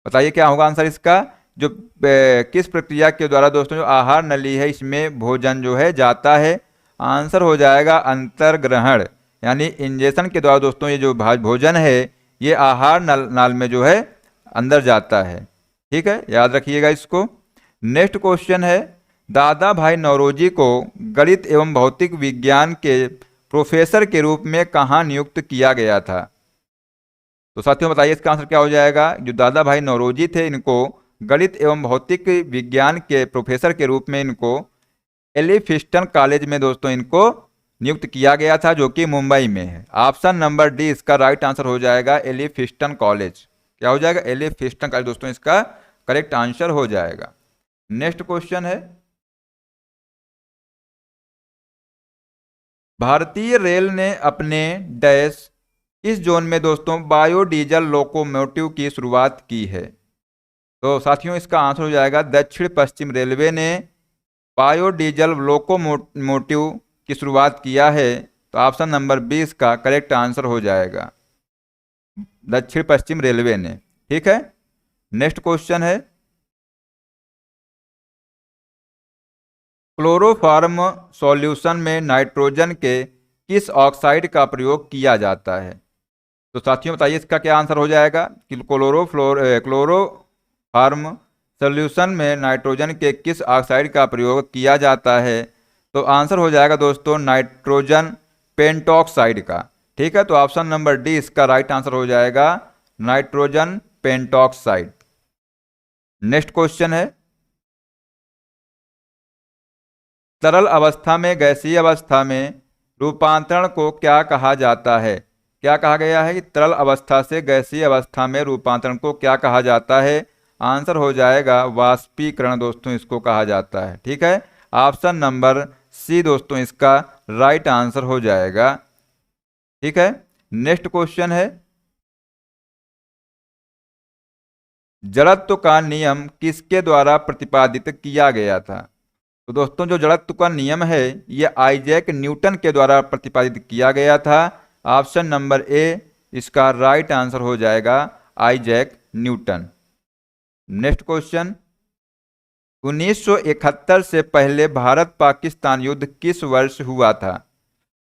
बताइए क्या होगा आंसर इसका। जो किस प्रक्रिया के द्वारा दोस्तों जो आहार नली है इसमें भोजन जो है जाता है? आंसर हो जाएगा अंतर्ग्रहण, यानी इंजेक्शन के द्वारा दोस्तों ये जो भोजन है ये आहार नाल में जो है अंदर जाता है। ठीक है, याद रखिएगा इसको। नेक्स्ट क्वेश्चन है, दादा भाई नौरोजी को गणित एवं भौतिक विज्ञान के प्रोफेसर के रूप में कहाँ नियुक्त किया गया था? तो साथियों बताइए इसका आंसर क्या हो जाएगा। जो दादा भाई नौरोजी थे इनको गणित एवं भौतिक विज्ञान के प्रोफेसर के रूप में इनको एलिफिस्टन कॉलेज में दोस्तों इनको नियुक्त किया गया था जो कि मुंबई में है। ऑप्शन नंबर डी इसका राइट आंसर हो जाएगा, एलिफिस्टन कॉलेज। क्या हो जाएगा? एलिफिस्टन कॉलेज दोस्तों इसका करेक्ट आंसर हो जाएगा। नेक्स्ट क्वेश्चन है, भारतीय रेल ने अपने डैश इस जोन में दोस्तों बायोडीजल लोकोमोटिव की शुरुआत की है? तो साथियों इसका आंसर हो जाएगा, दक्षिण पश्चिम रेलवे ने बायोडीजल लोकोमोटिव की शुरुआत किया है। तो ऑप्शन नंबर 20 का करेक्ट आंसर हो जाएगा, दक्षिण पश्चिम रेलवे ने। ठीक है, नेक्स्ट क्वेश्चन है, क्लोरोफॉर्म सॉल्यूशन में नाइट्रोजन के किस ऑक्साइड का प्रयोग किया जाता है? तो साथियों बताइए इसका क्या आंसर हो जाएगा कि क्लोरोफॉर्म सॉल्यूशन में नाइट्रोजन के किस ऑक्साइड का प्रयोग किया जाता है? तो आंसर हो जाएगा दोस्तों नाइट्रोजन पेंटॉक्साइड का। ठीक है, तो ऑप्शन नंबर डी इसका राइट आंसर हो जाएगा, नाइट्रोजन पेंटॉक्साइड। नेक्स्ट क्वेश्चन है, तरल अवस्था में गैसीय अवस्था में रूपांतरण को क्या कहा जाता है? क्या कहा गया है कि तरल अवस्था से गैसीय अवस्था में रूपांतरण को क्या कहा जाता है? आंसर हो जाएगा वाष्पीकरण दोस्तों इसको कहा जाता है। ठीक है, ऑप्शन नंबर सी दोस्तों इसका राइट आंसर हो जाएगा। ठीक है, नेक्स्ट क्वेश्चन है, जड़त्व का नियम किसके द्वारा प्रतिपादित किया गया था? तो दोस्तों जो जड़त्व का नियम है ये आइजैक न्यूटन के द्वारा प्रतिपादित किया गया था। ऑप्शन नंबर ए इसका राइट आंसर हो जाएगा, आइजैक न्यूटन। नेक्स्ट क्वेश्चन, 1971 से पहले भारत पाकिस्तान युद्ध किस वर्ष हुआ था?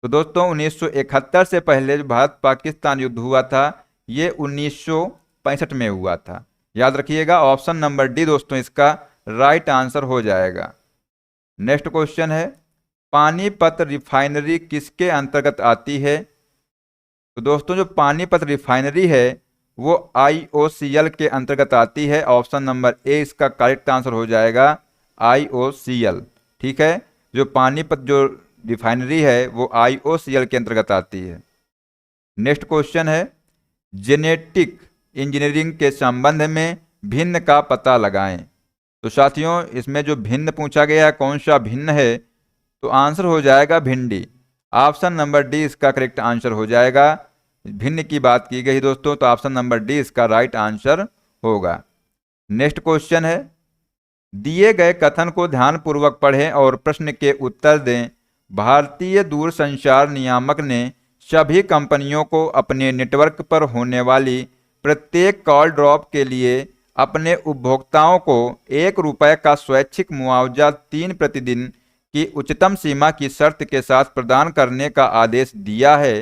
तो दोस्तों 1971 से पहले जो भारत पाकिस्तान युद्ध हुआ था ये 1965 में हुआ था। याद रखिएगा, ऑप्शन नंबर डी दोस्तों इसका राइट आंसर हो जाएगा। नेक्स्ट क्वेश्चन है, पानीपत रिफाइनरी किसके अंतर्गत आती है? तो दोस्तों जो पानीपत रिफाइनरी है वो IOCL के अंतर्गत आती है। ऑप्शन नंबर ए इसका करेक्ट आंसर हो जाएगा, IOCL। ठीक है, जो पानीपत जो रिफाइनरी है वो IOCL के अंतर्गत आती है। नेक्स्ट क्वेश्चन है, जेनेटिक इंजीनियरिंग के संबंध में भिन्न का पता लगाएं। तो साथियों इसमें जो भिन्न पूछा गया है कौन सा भिन्न है? तो आंसर हो जाएगा भिंडी। ऑप्शन नंबर डी इसका करेक्ट आंसर हो जाएगा। भिन्न की बात की गई दोस्तों, तो ऑप्शन नंबर डी इसका राइट आंसर होगा। नेक्स्ट क्वेश्चन है, दिए गए कथन को ध्यानपूर्वक पढ़ें और प्रश्न के उत्तर दें। भारतीय दूरसंचार नियामक ने सभी कंपनियों को अपने नेटवर्क पर होने वाली प्रत्येक कॉल ड्रॉप के लिए अपने उपभोक्ताओं को ₹1 का स्वैच्छिक मुआवजा 3 प्रतिदिन की उच्चतम सीमा की शर्त के साथ प्रदान करने का आदेश दिया है।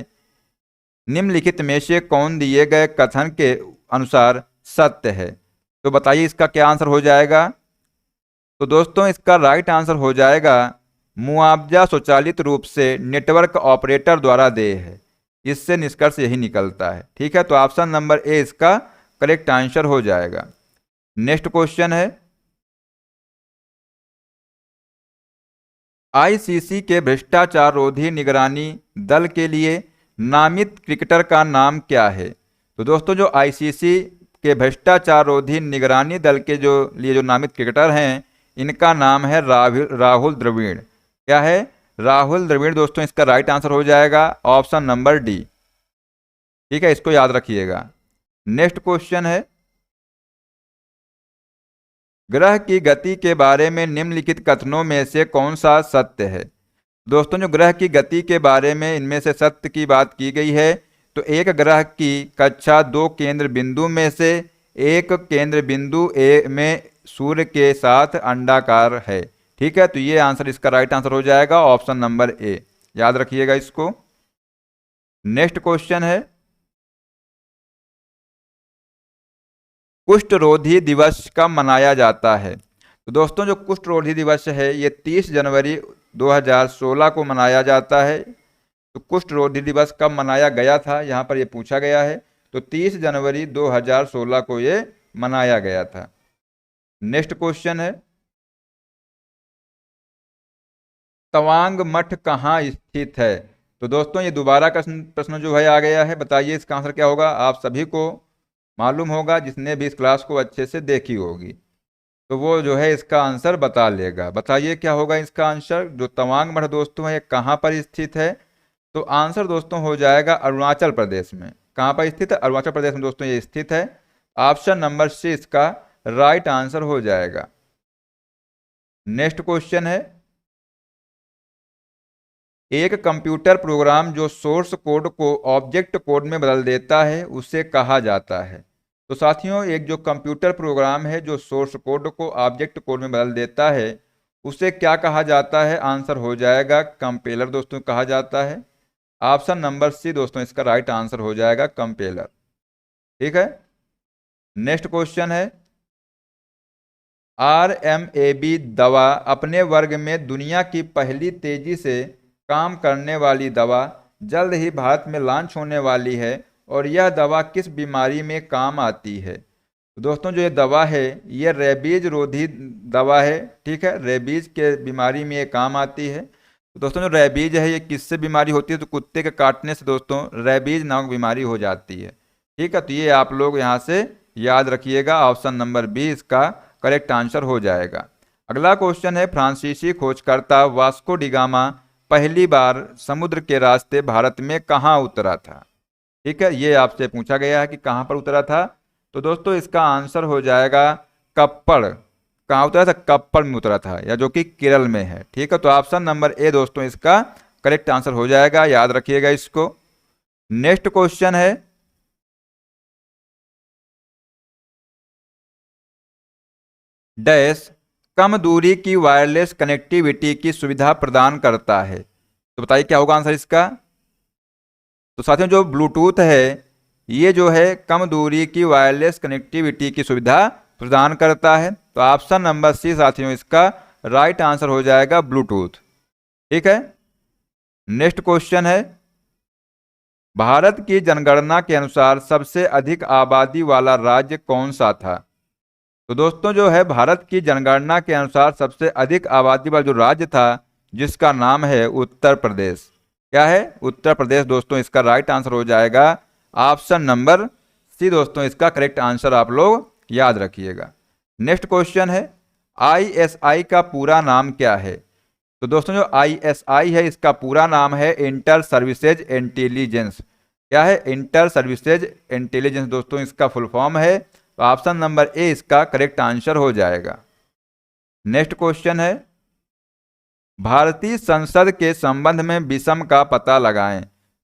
निम्नलिखित में से कौन दिए गए कथन के अनुसार सत्य है? तो बताइए इसका क्या आंसर हो जाएगा। तो दोस्तों इसका राइट आंसर हो जाएगा मुआवजा स्वचालित रूप से नेटवर्क ऑपरेटर द्वारा देय है। इससे निष्कर्ष यही निकलता है। ठीक है, तो ऑप्शन नंबर ए इसका करेक्ट आंसर हो जाएगा। नेक्स्ट क्वेश्चन है, आईसीसी के भ्रष्टाचार रोधी निगरानी दल के लिए नामित क्रिकेटर का नाम क्या है? तो दोस्तों जो आईसीसी के भ्रष्टाचार रोधी निगरानी दल के जो नामित क्रिकेटर हैं, इनका नाम है राहुल द्रविड़। क्या है? राहुल द्रविड़। दोस्तों इसका राइट आंसर हो जाएगा ऑप्शन नंबर डी। ठीक है, इसको याद रखिएगा। नेक्स्ट क्वेश्चन है, ग्रह की गति के बारे में निम्नलिखित कथनों में से कौन सा सत्य है? दोस्तों जो ग्रह की गति के बारे में इनमें से सत्य की बात की गई है, तो एक ग्रह की कक्षा 2 केंद्र बिंदु में से एक केंद्र बिंदु ए में सूर्य के साथ अंडाकार है। ठीक है, तो ये आंसर, इसका राइट आंसर हो जाएगा ऑप्शन नंबर ए। याद रखिएगा इसको। नेक्स्ट क्वेश्चन है, कुष्ठ रोधी दिवस कब मनाया जाता है? तो दोस्तों जो कुष्ठ रोधी दिवस है ये 30 जनवरी 2016 को मनाया जाता है। तो कुष्ठ रोधी दिवस कब मनाया गया था, यहाँ पर ये पूछा गया है। तो 30 जनवरी 2016 को ये मनाया गया था। नेक्स्ट क्वेश्चन है, तवांग मठ कहाँ स्थित है? तो दोस्तों ये दोबारा का प्रश्न जो है आ गया है। बताइए इसका आंसर क्या होगा। आप सभी को मालूम होगा, जिसने भी इस क्लास को अच्छे से देखी होगी, तो वो जो है इसका आंसर बता लेगा। बताइए क्या होगा इसका आंसर। जो तवांग मठ दोस्तों है कहाँ पर स्थित है? तो आंसर दोस्तों हो जाएगा अरुणाचल प्रदेश में। कहाँ पर स्थित है? अरुणाचल प्रदेश में दोस्तों ये स्थित है। ऑप्शन नंबर सी इसका राइट आंसर हो जाएगा। नेक्स्ट क्वेश्चन है, एक कंप्यूटर प्रोग्राम जो सोर्स कोड को ऑब्जेक्ट कोड में बदल देता है उसे कहा जाता है? तो साथियों एक जो कंप्यूटर प्रोग्राम है जो सोर्स कोड को ऑब्जेक्ट कोड में बदल देता है उसे क्या कहा जाता है? आंसर हो जाएगा कंपेलर दोस्तों कहा जाता है। ऑप्शन नंबर सी दोस्तों इसका राइट आंसर हो जाएगा कंपेलर। ठीक है, नेक्स्ट क्वेश्चन है, RMAB दवा अपने वर्ग में दुनिया की पहली तेजी से काम करने वाली दवा जल्द ही भारत में लॉन्च होने वाली है और यह दवा किस बीमारी में काम आती है? तो दोस्तों जो ये दवा है ये रेबीज रोधी दवा है। ठीक है, रेबीज के बीमारी में ये काम आती है। तो दोस्तों जो रेबीज है ये किससे बीमारी होती है? तो कुत्ते के काटने से दोस्तों रेबीज नामक बीमारी हो जाती है। ठीक है, तो ये आप लोग यहाँ से याद रखिएगा। ऑप्शन नंबर बी इसका करेक्ट आंसर हो जाएगा। अगला क्वेश्चन है, फ्रांसीसी खोजकर्ता वास्को डी गामा पहली बार समुद्र के रास्ते भारत में कहाँ उतरा था? ठीक है, ये आपसे पूछा गया है कि कहाँ पर उतरा था। तो दोस्तों इसका आंसर हो जाएगा कप्पड़। कहाँ उतरा था? कप्पड़ में उतरा था, या जो कि केरल में है। ठीक है, तो ऑप्शन नंबर ए दोस्तों इसका करेक्ट आंसर हो जाएगा। याद रखिएगा इसको। नेक्स्ट क्वेश्चन है, डैश कम दूरी की वायरलेस कनेक्टिविटी की सुविधा प्रदान करता है? तो बताइए क्या होगा आंसर इसका। तो साथियों जो ब्लूटूथ है ये जो है कम दूरी की वायरलेस कनेक्टिविटी की सुविधा प्रदान करता है। तो ऑप्शन नंबर सी साथियों इसका राइट आंसर हो जाएगा ब्लूटूथ। ठीक है, नेक्स्ट क्वेश्चन है, भारत की जनगणना के अनुसार सबसे अधिक आबादी वाला राज्य कौन सा था? तो दोस्तों जो है भारत की जनगणना के अनुसार सबसे अधिक आबादी वाला जो राज्य था जिसका नाम है उत्तर प्रदेश। क्या है? उत्तर प्रदेश दोस्तों इसका राइट आंसर हो जाएगा। ऑप्शन नंबर सी दोस्तों इसका करेक्ट आंसर आप लोग याद रखिएगा। नेक्स्ट क्वेश्चन है, ISI का पूरा नाम क्या है? तो दोस्तों जो ISI है इसका पूरा नाम है इंटर सर्विसेज इंटेलिजेंस। क्या है? इंटर सर्विसेज इंटेलिजेंस दोस्तों इसका फुल फॉर्म है। तो ऑप्शन नंबर ए इसका करेक्ट आंसर हो जाएगा। नेक्स्ट क्वेश्चन है, भारतीय संसद के संबंध में विषम का पता लगाएं।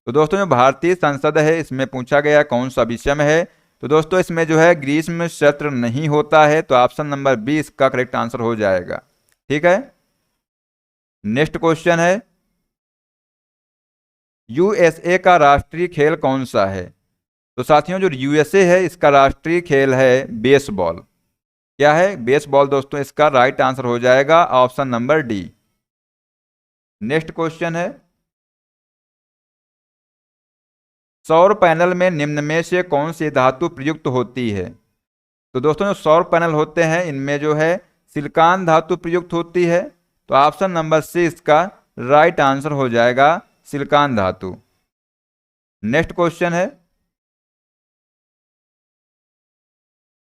तो दोस्तों जो भारतीय संसद है इसमें पूछा गया कौन सा विषय में है, तो दोस्तों इसमें जो है ग्रीष्म सत्र नहीं होता है, तो ऑप्शन नंबर 20 का करेक्ट आंसर हो जाएगा। ठीक है, नेक्स्ट क्वेश्चन है यूएसए का राष्ट्रीय खेल कौन सा है। तो साथियों जो यूएसए है इसका राष्ट्रीय खेल है बेसबॉल। क्या है? बेसबॉल दोस्तों इसका राइट आंसर हो जाएगा option number D. Next question है सौर पैनल में निम्न में से कौन सी धातु प्रयुक्त होती है। तो दोस्तों जो सौर पैनल होते हैं इनमें जो है सिलिकॉन धातु प्रयुक्त होती है, तो ऑप्शन नंबर सी इसका राइट आंसर हो जाएगा सिलिकॉन धातु। नेक्स्ट क्वेश्चन है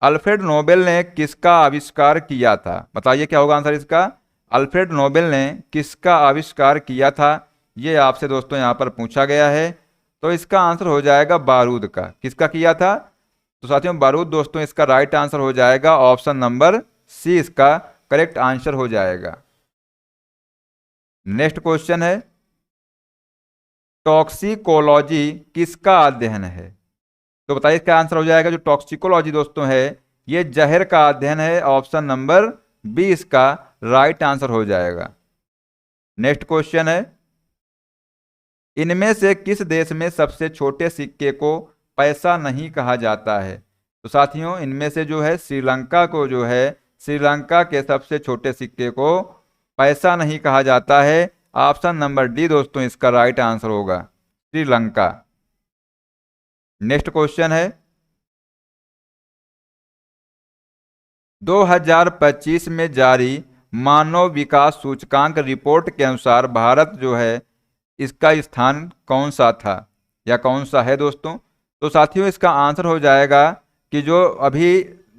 अल्फ्रेड नोबेल ने किसका आविष्कार किया था। बताइए क्या होगा आंसर इसका। अल्फ्रेड नोबेल ने किसका आविष्कार किया था, ये आपसे दोस्तों यहाँ पर पूछा गया है, तो इसका आंसर हो जाएगा बारूद का। किसका किया था? तो साथियों बारूद दोस्तों इसका राइट आंसर हो जाएगा ऑप्शन नंबर सी इसका करेक्ट आंसर हो जाएगा। नेक्स्ट क्वेश्चन है टॉक्सिकोलॉजी किसका अध्ययन है। तो बताइए क्या आंसर हो जाएगा। जो टॉक्सिकोलॉजी दोस्तों है ये जहर का अध्ययन है, ऑप्शन नंबर 20 का राइट आंसर हो जाएगा। नेक्स्ट क्वेश्चन है इनमें से किस देश में सबसे छोटे सिक्के को पैसा नहीं कहा जाता है। तो साथियों इनमें से जो है श्रीलंका को जो है श्रीलंका के सबसे छोटे सिक्के को पैसा नहीं कहा जाता है, ऑप्शन नंबर डी दोस्तों इसका राइट आंसर होगा श्रीलंका। नेक्स्ट क्वेश्चन है 2025 में जारी मानव विकास सूचकांक रिपोर्ट के अनुसार भारत जो है इसका स्थान कौन सा था या कौन सा है दोस्तों। तो साथियों इसका आंसर हो जाएगा कि जो अभी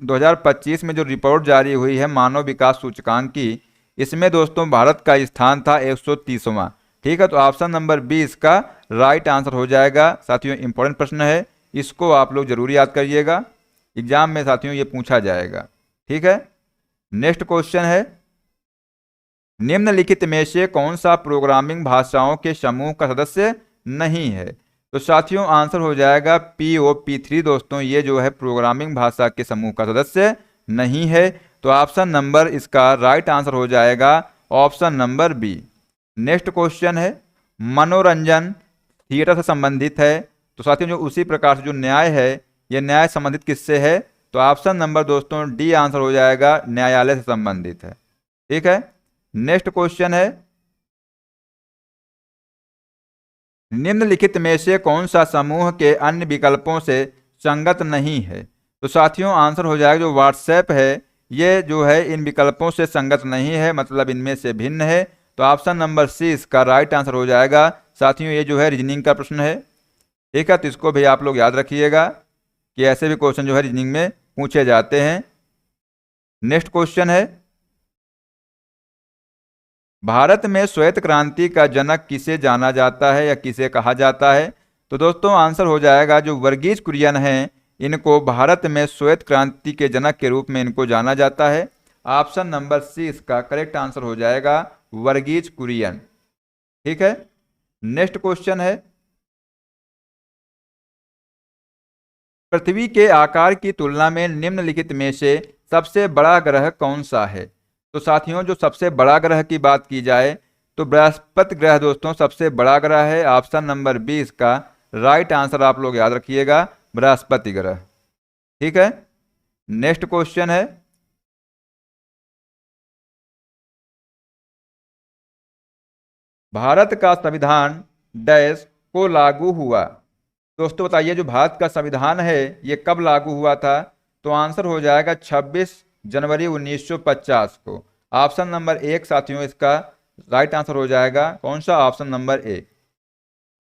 2025 में जो रिपोर्ट जारी हुई है मानव विकास सूचकांक की, इसमें दोस्तों भारत का स्थान था 130वां। ठीक है, तो ऑप्शन नंबर 20 का राइट आंसर हो जाएगा। साथियों इंपॉर्टेंट प्रश्न है, इसको आप लोग जरूर याद करिएगा, एग्जाम में साथियों ये पूछा जाएगा। ठीक है, नेक्स्ट क्वेश्चन है निम्नलिखित में से कौन सा प्रोग्रामिंग भाषाओं के समूह का सदस्य नहीं है। तो साथियों आंसर हो जाएगा POP3 दोस्तों, ये जो है प्रोग्रामिंग भाषा के समूह का सदस्य नहीं है, तो ऑप्शन नंबर इसका राइट आंसर हो जाएगा option number B. Next question है मनोरंजन थिएटर से संबंधित है। तो साथियों जो उसी प्रकार से जो न्याय है ये न्याय संबंधित किससे है, तो ऑप्शन नंबर दोस्तों डी आंसर हो जाएगा न्यायालय से संबंधित है। ठीक है, नेक्स्ट क्वेश्चन है निम्नलिखित में से कौन सा समूह के अन्य विकल्पों से संगत नहीं है। तो साथियों आंसर हो जाएगा जो व्हाट्सएप है ये जो है इन विकल्पों से संगत नहीं है, मतलब इनमें से भिन्न है, तो ऑप्शन नंबर सी इसका राइट आंसर हो जाएगा। साथियों ये जो है रीजनिंग का प्रश्न है। ठीक है, तो इसको भी आप लोग याद रखिएगा कि ऐसे भी क्वेश्चन जो है रीजनिंग में पूछे जाते हैं। नेक्स्ट क्वेश्चन है भारत में श्वेत क्रांति का जनक किसे जाना जाता है या किसे कहा जाता है। तो दोस्तों आंसर हो जाएगा जो वर्गीज कुरियन हैं इनको भारत में श्वेत क्रांति के जनक के रूप में इनको जाना जाता है, ऑप्शन नंबर सी इसका करेक्ट आंसर हो जाएगा वर्गीज कुरियन। ठीक है, नेक्स्ट क्वेश्चन है पृथ्वी के आकार की तुलना में निम्नलिखित में से सबसे बड़ा ग्रह कौन सा है। तो साथियों जो सबसे बड़ा ग्रह की बात की जाए तो बृहस्पति ग्रह दोस्तों सबसे बड़ा ग्रह है, ऑप्शन नंबर 20 का राइट आंसर आप लोग याद रखिएगा बृहस्पति ग्रह। ठीक है, नेक्स्ट क्वेश्चन है भारत का संविधान डैश को लागू हुआ। दोस्तों बताइए जो भारत का संविधान है ये कब लागू हुआ था। तो आंसर हो जाएगा 26 जनवरी 1950 को, ऑप्शन नंबर 1 साथियों इसका राइट आंसर हो जाएगा कौन सा, option number A.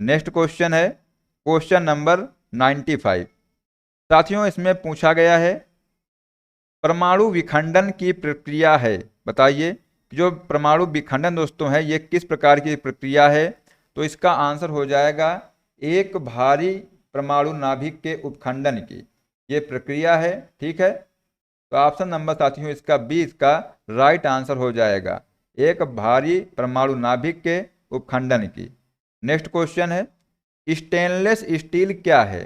Next question है क्वेश्चन नंबर 95। साथियों इसमें पूछा गया है परमाणु विखंडन की प्रक्रिया है। बताइए जो परमाणु विखंडन दोस्तों है ये किस प्रकार की प्रक्रिया है। तो इसका आंसर हो जाएगा एक भारी परमाणु नाभिक के उपखंडन की ये प्रक्रिया है। ठीक है, तो ऑप्शन नंबर साथियों इसका 20 का राइट आंसर हो जाएगा एक भारी परमाणु नाभिक के उपखंडन की। नेक्स्ट क्वेश्चन है स्टेनलेस स्टील क्या है?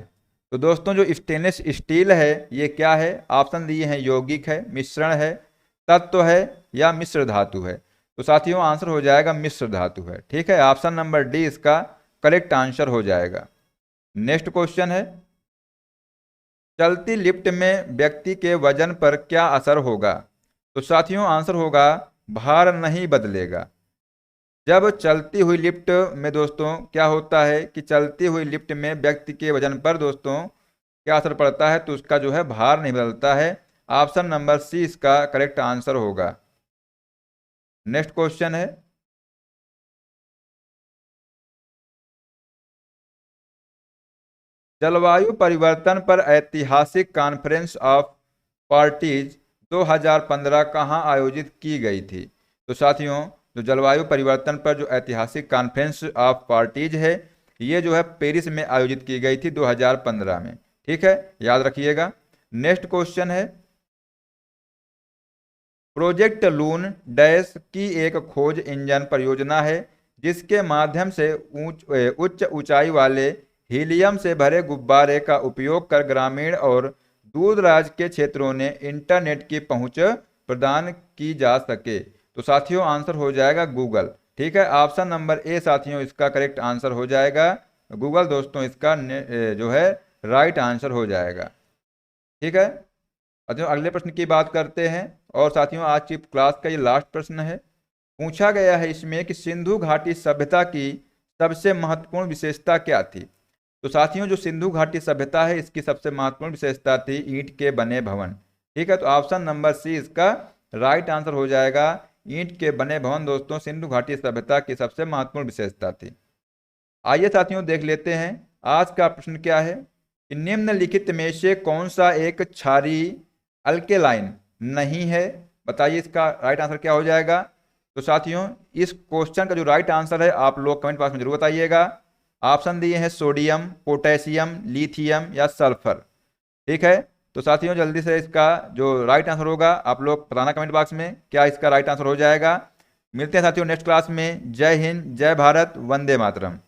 तो दोस्तों जो स्टेनलेस स्टील है ये क्या है? ऑप्शन दिए हैं यौगिक है, मिश्रण है, तत्व है या मिश्र धातु है। तो साथियों आंसर हो जाएगा मिश्र धातु है। ठीक है, ऑप्शन नंबर डी इसका करेक्ट आंसर हो जाएगा। नेक्स्ट क्वेश्चन है, चलती लिफ्ट में व्यक्ति के वजन पर क्या असर होगा? तो साथियों आंसर होगा भार नहीं बदलेगा। जब चलती हुई लिफ्ट में दोस्तों क्या होता है कि चलती हुई लिफ्ट में व्यक्ति के वजन पर दोस्तों क्या असर पड़ता है? तो उसका जो है भार नहीं बदलता है। ऑप्शन नंबर सी इसका करेक्ट आंसर होगा। नेक्स्ट क्वेश्चन है, जलवायु परिवर्तन पर ऐतिहासिक कॉन्फ्रेंस ऑफ पार्टीज 2015 कहाँ आयोजित की गई थी? तो साथियों जो जलवायु परिवर्तन पर जो ऐतिहासिक कॉन्फ्रेंस ऑफ पार्टीज है ये जो है पेरिस में आयोजित की गई थी 2015 में। ठीक है, याद रखिएगा। नेक्स्ट क्वेश्चन है, प्रोजेक्ट लून डैश की एक खोज इंजन परियोजना है जिसके माध्यम से उच्च ऊंचाई वाले हीलियम से भरे गुब्बारे का उपयोग कर ग्रामीण और दूर दराज के क्षेत्रों ने इंटरनेट की पहुंच प्रदान की जा सके। तो साथियों आंसर हो जाएगा गूगल। ठीक है, ऑप्शन नंबर ए साथियों इसका करेक्ट आंसर हो जाएगा। गूगल दोस्तों इसका जो है राइट आंसर हो जाएगा। ठीक है, साथियों अगले प्रश्न की बात करते हैं और साथियों आज की क्लास का ये लास्ट प्रश्न है। पूछा गया है इसमें कि सिंधु घाटी सभ्यता की सबसे महत्वपूर्ण विशेषता क्या थी? तो साथियों जो सिंधु घाटी सभ्यता है इसकी सबसे महत्वपूर्ण विशेषता थी ईंट के बने भवन। ठीक है, तो ऑप्शन नंबर सी इसका राइट आंसर हो जाएगा। ईंट के बने भवन दोस्तों सिंधु घाटी सभ्यता की सबसे महत्वपूर्ण विशेषता थी। आइए साथियों देख लेते हैं आज का प्रश्न क्या है कि निम्नलिखित में से कौन सा एक क्षारीय अल्केलाइन नहीं है? बताइए इसका राइट आंसर क्या हो जाएगा। तो साथियों इस क्वेश्चन का जो राइट आंसर है आप लोग कमेंट बॉक्स में जरूर बताइएगा। ऑप्शन दिए हैं सोडियम, पोटेशियम, लिथियम या सल्फर। ठीक है, तो साथियों जल्दी से इसका जो राइट आंसर होगा आप लोग बताना कमेंट बॉक्स में क्या इसका राइट आंसर हो जाएगा। मिलते हैं साथियों नेक्स्ट क्लास में। जय हिंद, जय भारत, वंदे मातरम।